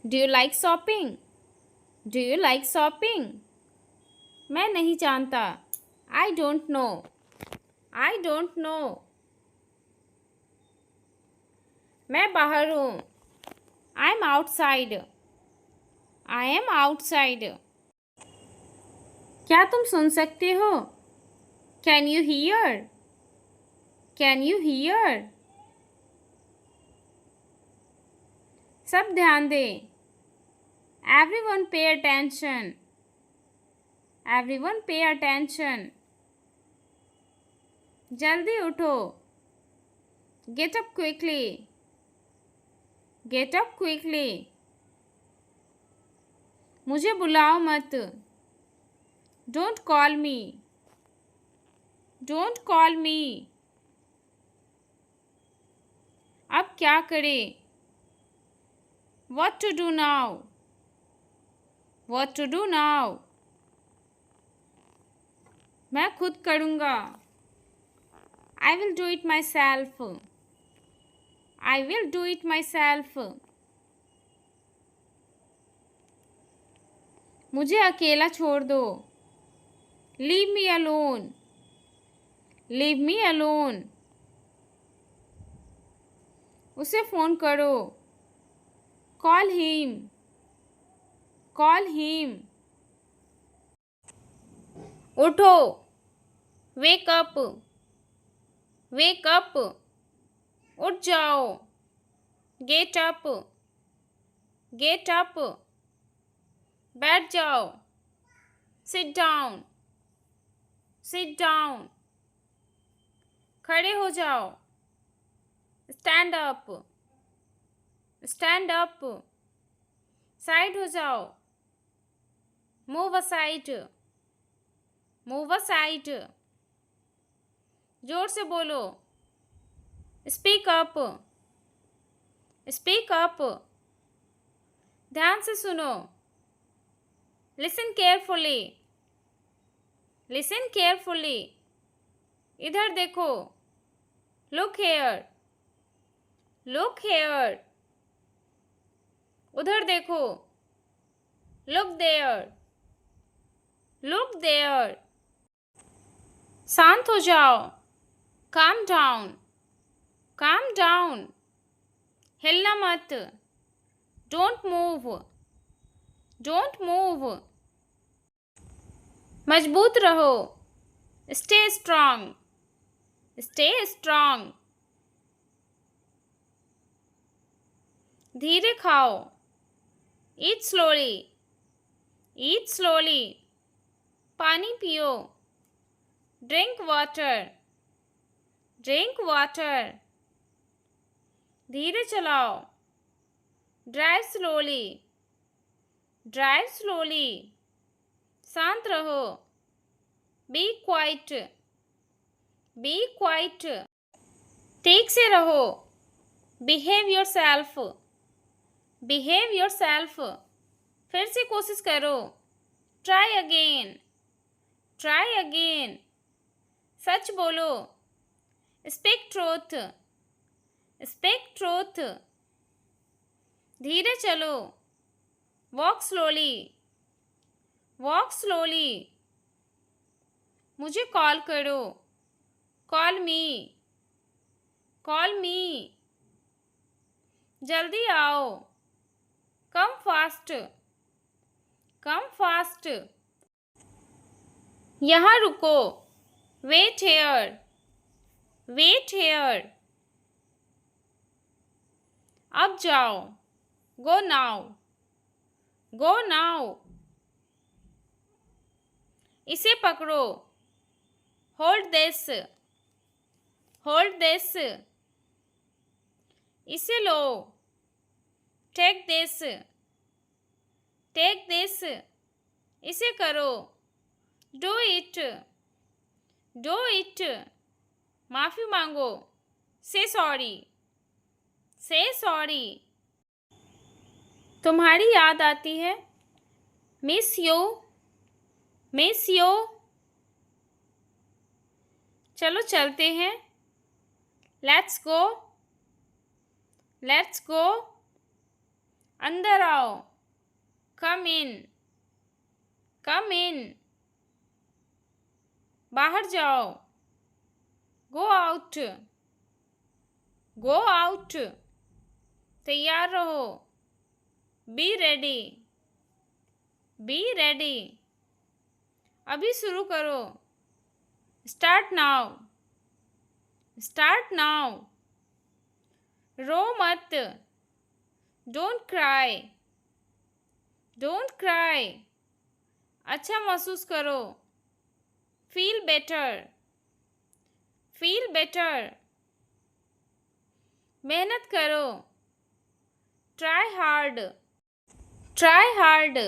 Do you like shopping? Do you like shopping? मैं नहीं जानता। I don't know. I don't know. मैं बाहर हूँ। I am outside. I am outside. क्या तुम सुन सकते हो? Can you hear? Can you hear? सब ध्यान दें। Everyone pay attention. Everyone pay attention. जल्दी उठो। Get up quickly. Get up quickly. मुझे बुलाओ मत। Don't call me. Don't call me. अब क्या करें? What to do now? What to do now? मैं खुद करूँगा. I will do it myself. I will do it myself. मुझे अकेला छोड़ दो. Leave me alone. Leave me alone. उसे फ़ोन करो. Call him. Call him. उठो. Wake up. Wake up. उठ जाओ. Get up. Get up. बैठ जाओ. Sit down. Sit down. खड़े हो जाओ. Stand up. Stand up. Side हो जाओ. Move aside. Move aside. जोर से बोलो. Speak up. Speak up. ध्यान से सुनो. Listen carefully. Listen carefully. इधर देखो. Look here. Look here. उधर देखो. Look there. Look there. शांत हो जाओ. Calm down. Calm down. हिलना मत. Don't move. Don't move. मजबूत रहो. Stay strong. Stay strong. धीरे खाओ. Eat slowly. Eat slowly. पानी पियो. Drink water. Drink water. धीरे चलाओ. Drive slowly. Drive slowly. शांत रहो. Be quiet. Be quiet. ठीक से रहो. Behave yourself. Behave yourself. फिर से कोशिश करो. Try again. Try again. सच बोलो. Speak truth. Speak truth. धीरे चलो. Walk slowly. Walk slowly. मुझे कॉल करो. Call me. Call me. जल्दी आओ. Come fast. Come fast. यहाँ रुको. Wait here. Wait here. अब जाओ. Go now. Go now. इसे पकड़ो. Hold this. Hold this. इसे लो. Take this. Take this. इसे करो. Do it. Do it. माफ़ी मांगो. Say sorry. Say sorry. तुम्हारी याद आती है. Miss you. Miss you. चलो चलते हैं. Let's go. Let's go. अंदर आओ. Come in. Come in. बाहर जाओ. Go out. Go out. तैयार रहो. Be ready. Be ready. अभी शुरू करो. Start now. Start now. रो मत. Don't cry. Don't cry. अच्छा महसूस करो. Feel better. Feel better. मेहनत करो. Try hard. Try hard.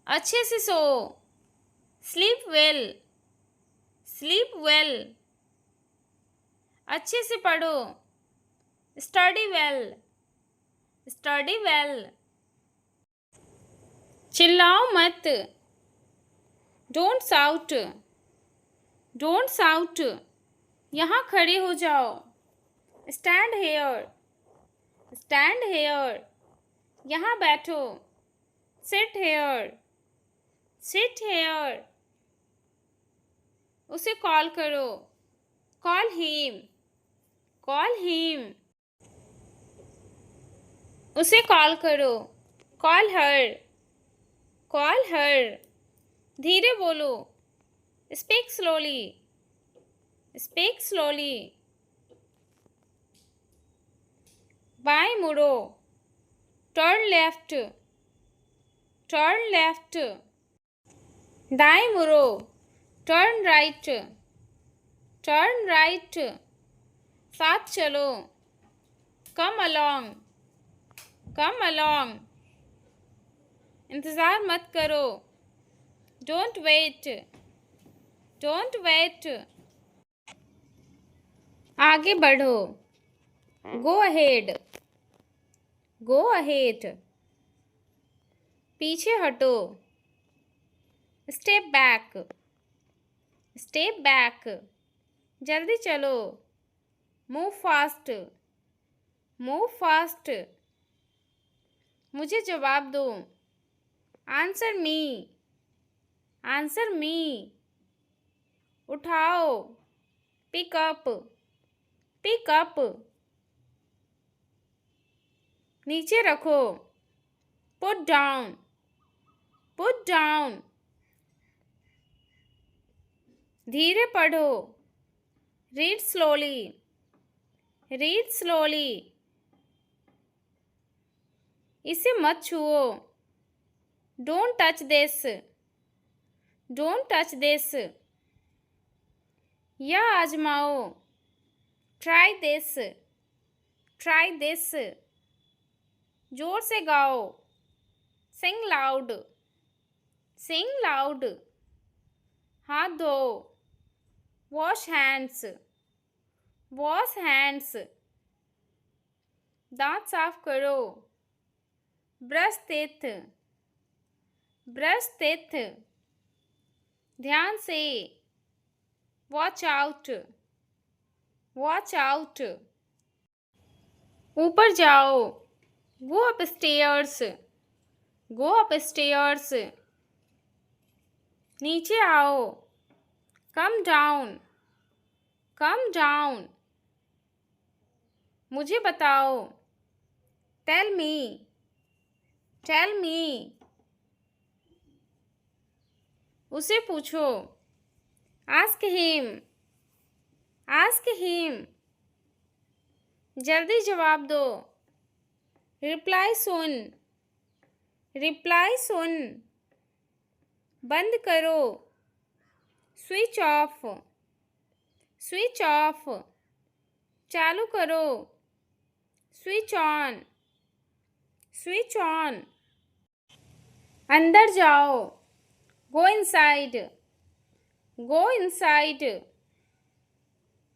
अच्छे से सो. Sleep well. Sleep well. अच्छे से पढ़ो. Study well. Study well. चिल्लाओ मत. Don't shout. Don't shout. यहाँ खड़े हो जाओ. Stand here. Stand here. यहाँ बैठो. Sit here. Sit here. उसे कॉल करो. Call him. Call him. उसे कॉल करो. Call her. Call her. धीरे बोलो. Speak slowly. Speak slowly. बाएं मुड़ो. Turn left. Turn left. दाएं मुड़ो. Turn right. Turn right. साथ चलो. Come along. Come along. इंतज़ार मत करो. Don't wait. Don't wait. आगे बढ़ो. Go ahead. Go ahead. पीछे हटो. Step back. Step back. जल्दी चलो. Move fast. Move fast. मुझे जवाब दो. Answer me. Answer me. उठाओ. Pick up. Pick up. नीचे रखो. Put down. Put down. धीरे पढ़ो. Read slowly. Read slowly. इसे मत छुओ. Don't touch this. Don't touch this. यह आजमाओ. Try this. Try this. जोर से गाओ. Sing loud. Sing loud. हाथ धो. Wash hands. Wash hands. दांत साफ करो. Brush teeth. Brush teeth. ध्यान से. Watch out. Watch out. ऊपर जाओ. Go upstairs. Go upstairs. नीचे आओ. Come down. Come down. मुझे बताओ. Tell me. Tell me. उसे पूछो. Ask him. Ask him. जल्दी जवाब दो. Reply soon. Reply soon. बंद करो. Switch off. Switch off. चालू करो. Switch on. Switch on. अंदर जाओ. Go inside. Go inside.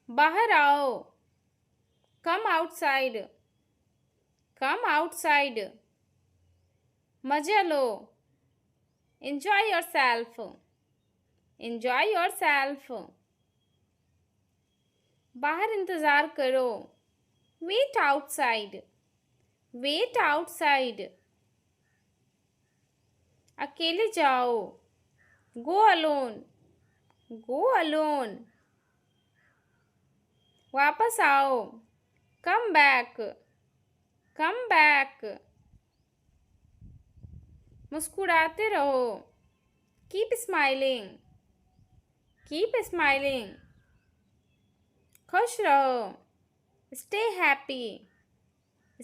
बाहर आओ. Come outside. Come outside. मजा लो. Enjoy yourself. Enjoy yourself. बाहर इंतज़ार करो. Wait outside. Wait outside. अकेले जाओ. Go alone. Go alone. वापस आओ. Come back. Come back. मुस्कुराते रहो. Keep smiling. Keep smiling. खुश रहो. Stay happy.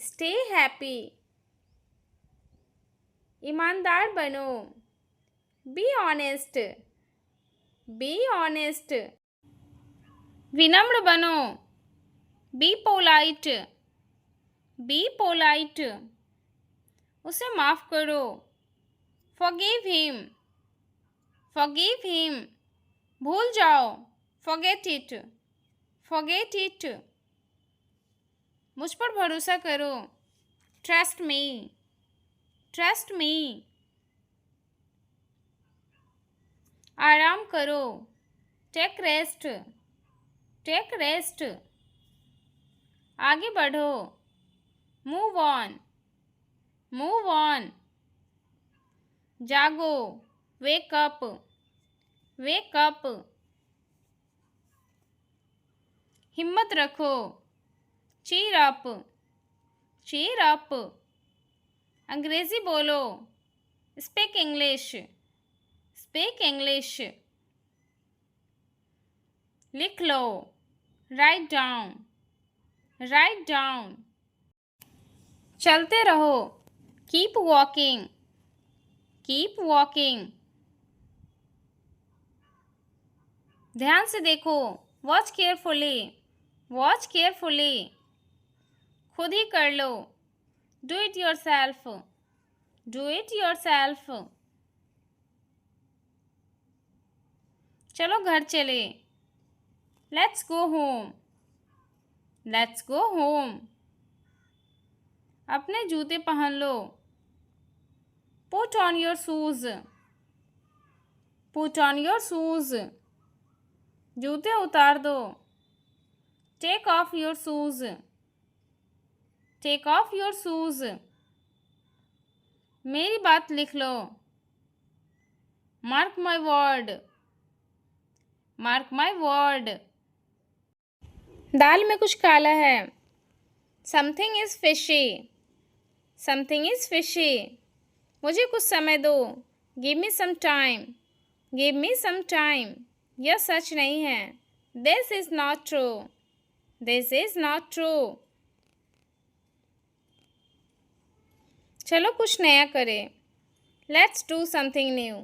Stay happy. ईमानदार बनो. Be honest. Be honest. विनम्र बनो. Be polite. Be polite. उसे माफ़ करो. Forgive him. Forgive him. भूल जाओ. Forget it. Forget it. मुझ पर भरोसा करो। Trust me, trust me. आराम करो। Take rest, take rest. आगे बढ़ो। Move on, move on. जागो। Wake up, wake up. हिम्मत रखो। Cheer up, cheer up. अंग्रेजी बोलो। Speak English, speak English. लिख लो। Write down, write down. चलते रहो। Keep walking, keep walking. ध्यान से देखो। Watch carefully, watch carefully. खुद ही कर लो। Do it yourself, do it yourself. चलो घर चले। Let's go home, let's go home. अपने जूते पहन लो। Put on your shoes, put on your shoes. जूते उतार दो। Take off your shoes, take off your shoes. मेरी बात लिख लो। Mark my word, mark my word. दाल में कुछ काला है। Something is fishy, something is fishy. मुझे कुछ समय दो। Give me some time, give me some time. यह सच नहीं है। This is not true, this is not true. चलो कुछ नया करें। Let's do something new,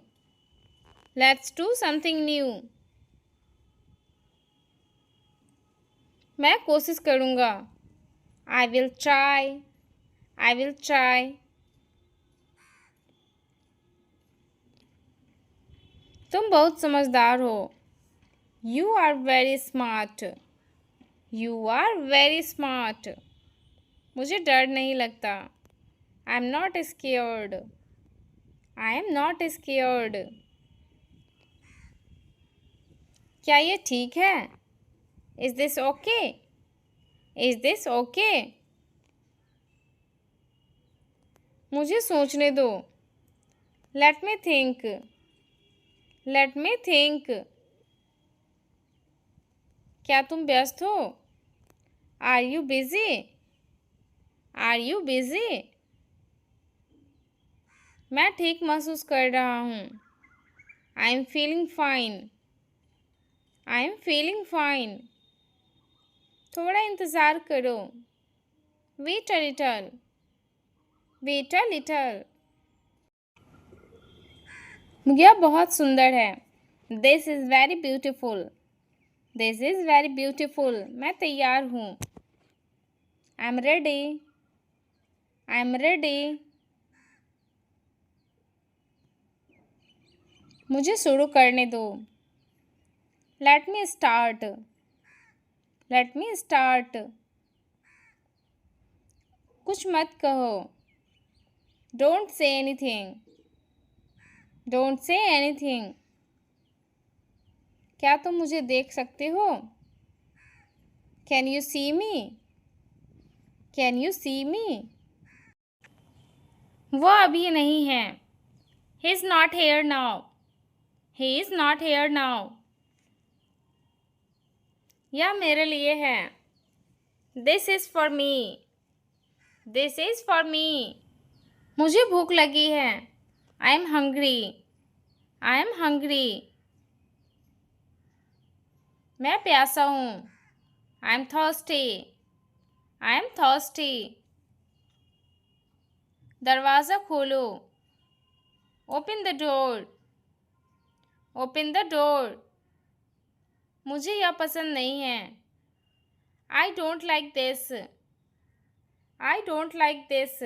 let's do something new. मैं कोशिश करूँगा। I will try, I will try. तुम बहुत समझदार हो। You are very smart, you are very smart. मुझे डर नहीं लगता। I am not scared, I am not scared. क्या ये ठीक है? Is this okay, is this okay? मुझे सोचने दो। Let me think, let me think. क्या तुम व्यस्त हो? Are you busy, are you busy? मैं ठीक महसूस कर रहा हूँ। I am feeling fine, I am feeling fine. थोड़ा इंतज़ार करो। Wait a little, wait a little. यह बहुत सुंदर है। This is very beautiful, this is very beautiful. मैं तैयार हूँ। I am ready, I am ready. मुझे शुरू करने दो। Let me start, let me start. कुछ मत कहो। Don't say anything, don't say anything. क्या तुम मुझे देख सकते हो? Can you see me, can you see me? वह अभी नहीं है। He is not here now, he is not here now. यह मेरे लिए है। This is for me, this is for me. मुझे भूख लगी है। I am hungry, I am hungry. मैं प्यासा हूँ। I am thirsty, I am thirsty. दरवाज़ा खोलो। Open the door, open the door. मुझे यह पसंद नहीं है। I don't like this, I don't like this.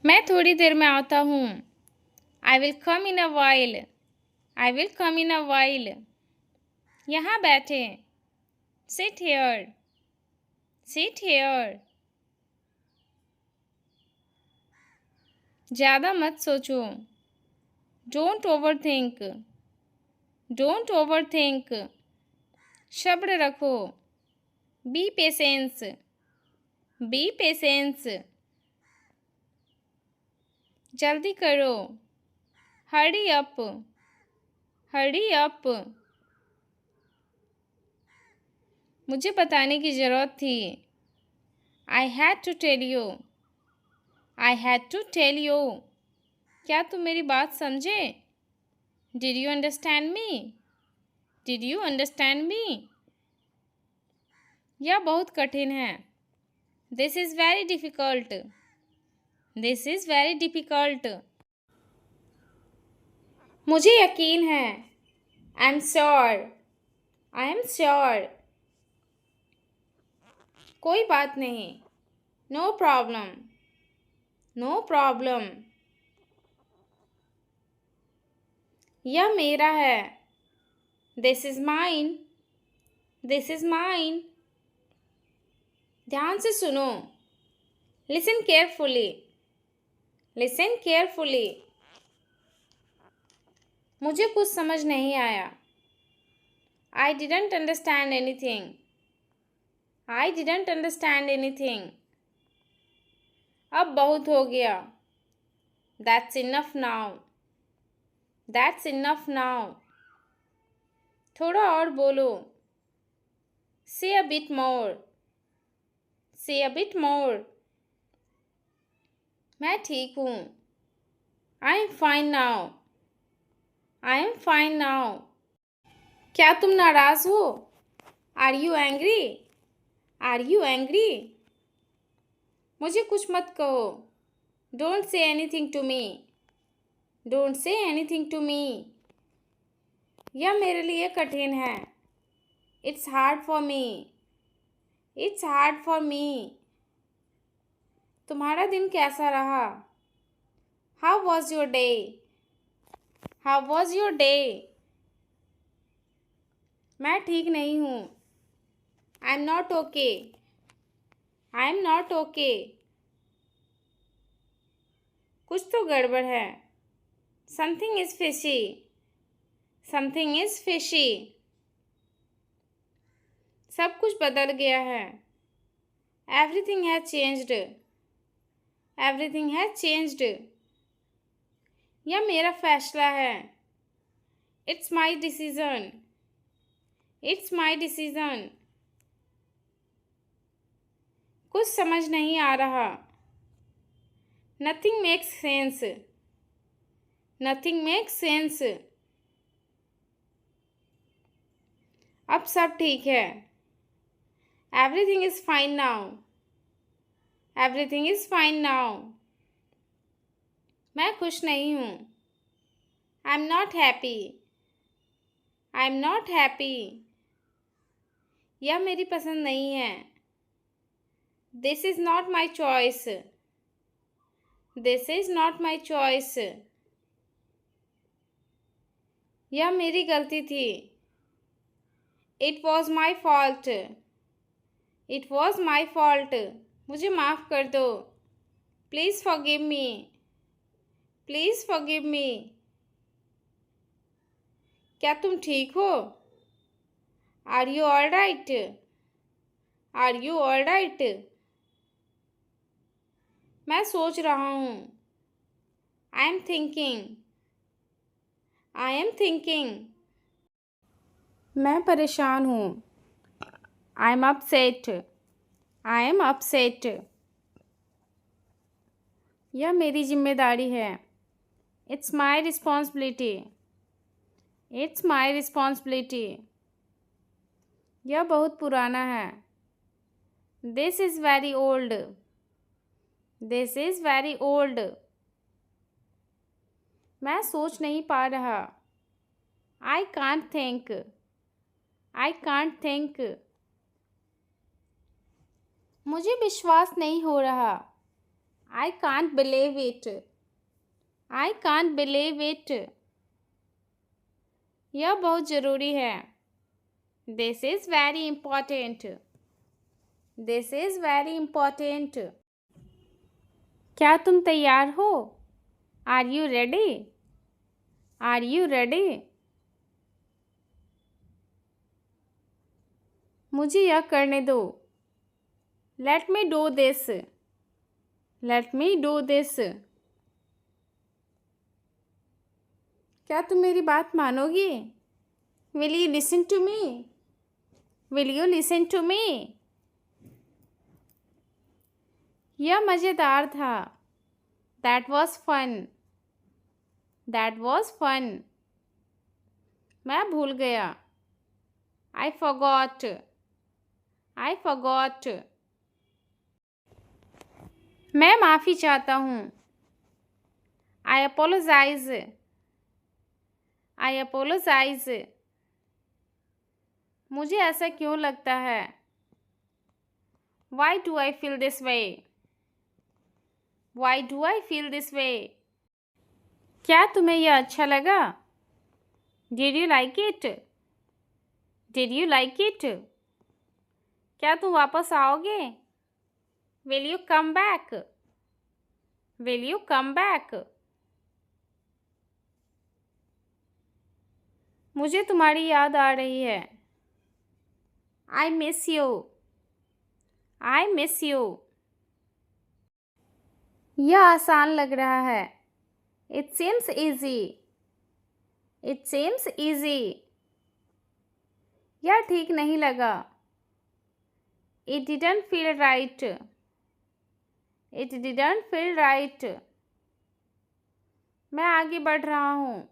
मैं थोड़ी देर में आता हूँ। I will come in a while, I will come in a while. यहाँ बैठे। Sit here. Sit here. ज़्यादा मत सोचो. Don't overthink. Don't overthink. सब्र रखो. Be patient. Be patient. जल्दी करो. Hurry up. Hurry up. मुझे बताने की ज़रूरत थी. I had to tell you. I had to tell you. क्या तुम मेरी बात समझे? Did you understand me? Did you understand me? यह बहुत कठिन है. This is very difficult. This is very difficult. मुझे यकीन है. I am sure. I am sure. कोई बात नहीं. No problem. No problem. यह मेरा है. This is mine. This is mine. ध्यान से सुनो. Listen carefully. Listen carefully. मुझे कुछ समझ नहीं आया. I didn't understand anything. I didn't understand anything. अब बहुत हो गया. That's enough now. That's enough now. थोड़ा और बोलो. Say a bit more. Say a bit more. मैं ठीक हूँ. I am fine now. I am fine now. क्या तुम नाराज हो? Are you angry? Are you angry? मुझे कुछ मत कहो. Don't say anything to me. Don't say anything to me. यह मेरे लिए कठिन है. It's hard for me. It's hard for me. तुम्हारा दिन कैसा रहा? How was your day? How was your day? मैं ठीक नहीं हूँ. I'm not okay. I'm not okay. कुछ तो गड़बड़ है. Something is fishy. Something is fishy. सब कुछ बदल गया है. Everything has changed. Everything has changed. यह मेरा फैसला है. It's my decision. It's my decision. कुछ समझ नहीं आ रहा. Nothing makes sense. Nothing makes sense. अब सब ठीक है. Everything is fine now. Everything is fine now. मैं खुश नहीं हूँ. I'm not happy. I'm not happy. यह मेरी पसंद नहीं है. This is not my choice. This is not my choice. यह मेरी गलती थी. It was my fault. It was my fault. मुझे माफ़ कर दो. Please forgive me. Please forgive me. क्या तुम ठीक हो? Are you all right? Are you all right? मैं सोच रहा हूँ. I am thinking. I am thinking. मैं परेशान हूँ. I am upset. I am upset. यह मेरी जिम्मेदारी है. It's my responsibility. It's my responsibility. यह बहुत पुराना है. This is very old. This is very old. मैं सोच नहीं पा रहा. I can't think. I can't think. मुझे विश्वास नहीं हो रहा. I can't believe it. I can't believe it. यह बहुत ज़रूरी है. This is very important. This is very important. क्या तुम तैयार हो? Are you ready? Are you ready? मुझे यह करने दो. Let me do this. Let me do this. क्या तुम मेरी बात मानोगी? Will you listen to me? Will you listen to me? यह मज़ेदार था. That was fun. That was fun. मैं भूल गया. I forgot. I forgot. मैं माफ़ी चाहता हूँ. I apologize. I apologize. मुझे ऐसा क्यों लगता है? Why do I feel this way? Why do I feel this way? क्या तुम्हें यह अच्छा लगा? Did you like it? Did you like it? क्या तुम वापस आओगे? Will you come back? Will you come back? मुझे तुम्हारी याद आ रही है. I miss you. I miss you. यह आसान लग रहा है. It seems easy. It seems easy. यह ठीक नहीं लगा. It didn't feel right. It didn't feel right. मैं आगे बढ़ रहा हूँ.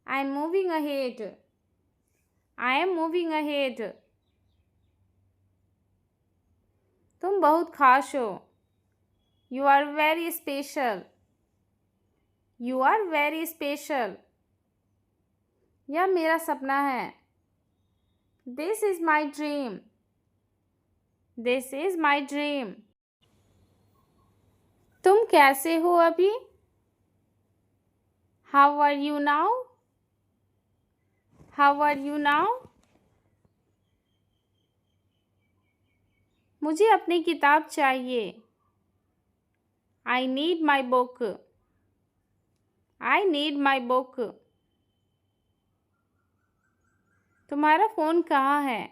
I am moving ahead. I am moving ahead. तुम बहुत खास हो. You are very special. You are very special. यह मेरा सपना है. This is my dream. This is my dream. तुम कैसे हो अभी? How are you now? How are you now? मुझे अपनी किताब चाहिए. I need my book. I need my book. तुम्हारा फ़ोन कहाँ है?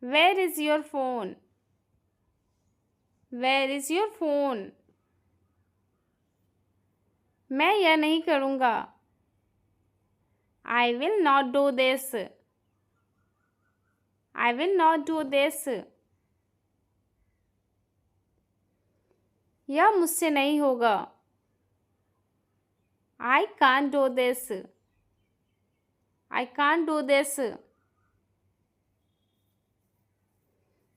Where is your phone? Where is your phone? मैं यह नहीं करूँगा. I will not do this. I will not do this. यह मुझसे नहीं होगा. I can't do this. I can't do this.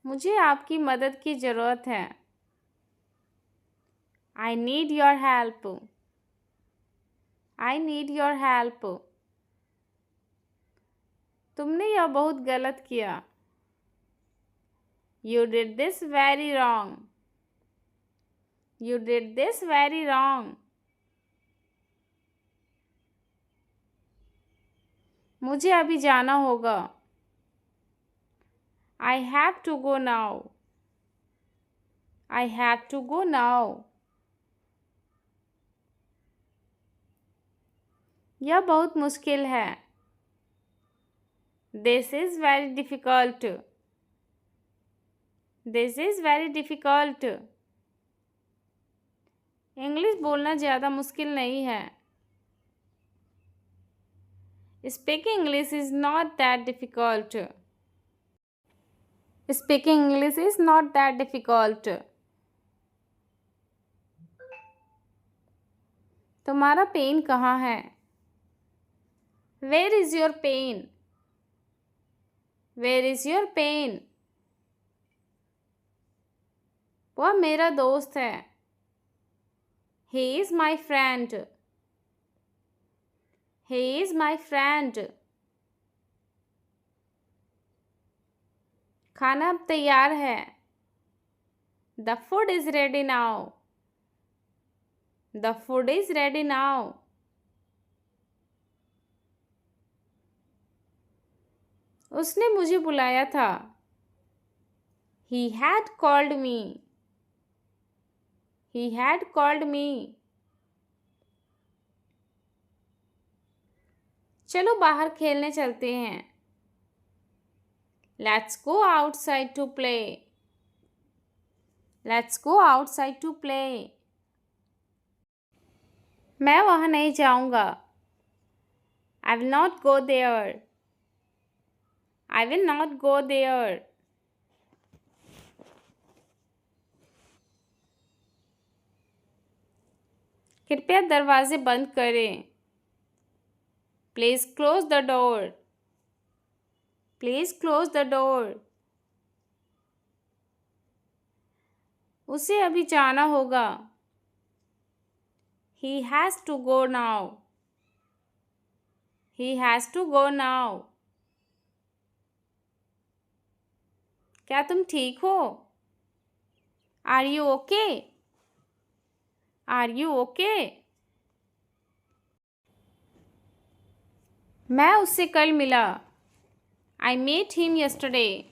मुझे आपकी मदद की ज़रूरत है. I need your help. I need your help. तुमने यह बहुत गलत किया. You did this very wrong. You did this very wrong. मुझे अभी जाना होगा. I have to go now. I have to go now. यह बहुत मुश्किल है. This is very difficult. This is very difficult. English बोलना ज़्यादा मुश्किल नहीं है. Speaking English is not that difficult. Speaking English is not that difficult. तुम्हारा पेन कहाँ है? Where is your pain? Where is your pain? वह मेरा दोस्त है. He is my friend. He is my friend. खाना अब तैयार है. The food is ready now. The food is ready now. उसने मुझे बुलाया था। He had called me. He had called me. चलो बाहर खेलने चलते हैं। Let's go outside to play. Let's go outside to play. मैं वहाँ नहीं जाऊँगा। I will not go there. I will not go there. कृपया दरवाजे बंद करें। Please close the door. Please close the door. उसे अभी जाना होगा। He has to go now. He has to go now. क्या तुम ठीक हो? Are you okay? Are you okay? मैं उससे कल मिला। I met him yesterday.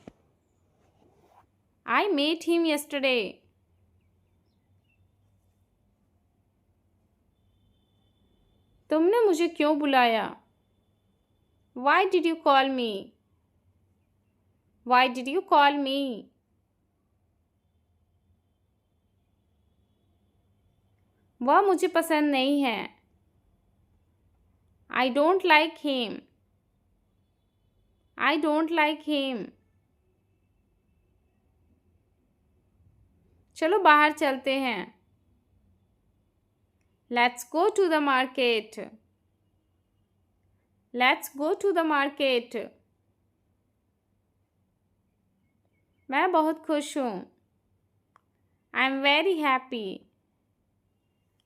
I met him yesterday. तुमने मुझे क्यों बुलाया? Why did you call me? Why did you call me? वह मुझे पसंद नहीं है। I don't like him. I don't like him. चलो बाहर चलते हैं। Let's go to the market. Let's go to the market. मैं बहुत खुश हूँ। I am very happy.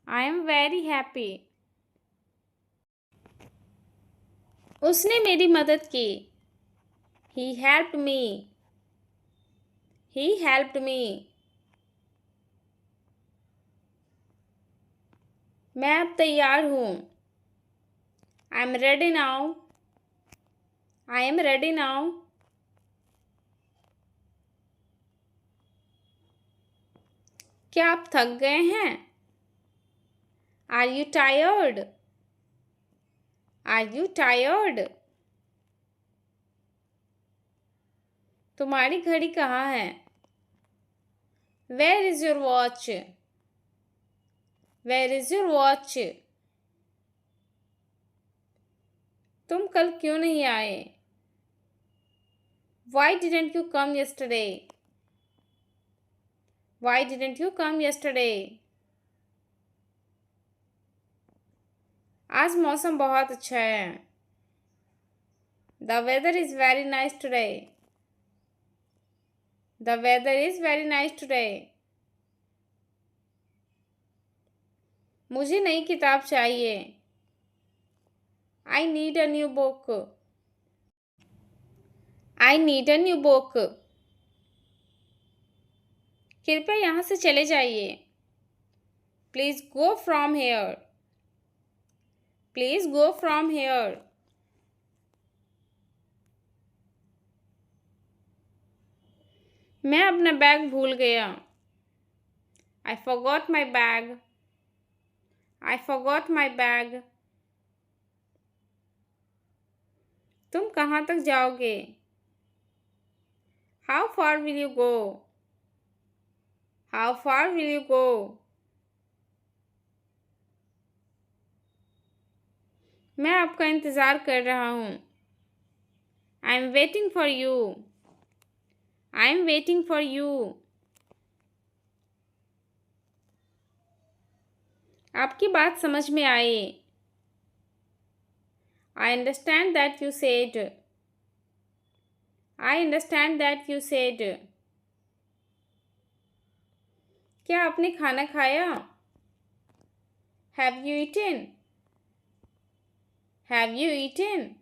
I am very happy. उसने मेरी मदद की। He helped me. He helped me. मैं अब तैयार हूँ। I am ready now. I am ready now. क्या आप थक गए हैं? Are you tired? Are you tired? तुम्हारी घड़ी कहाँ है? Where is your watch? Where is your watch? तुम कल क्यों नहीं आए? Why didn't you come yesterday? Why didn't you come yesterday? आज मौसम बहुत अच्छा है। The weather is very nice today. The weather is very nice today. मुझे नई किताब चाहिए। I need a new book. I need a new book. कृपया यहाँ से चले जाइए। Please go from here. Please go from here. मैं अपना बैग भूल गया। I forgot my bag. I forgot my bag. तुम कहाँ तक जाओगे? How far will you go? How far will you go? मैं आपका इंतज़ार कर रहा हूँ। I am waiting for you. I am waiting for you. आपकी बात समझ में आई। I understand that you said. I understand that you said. क्या आपने खाना खाया? Have you eaten? Have you eaten?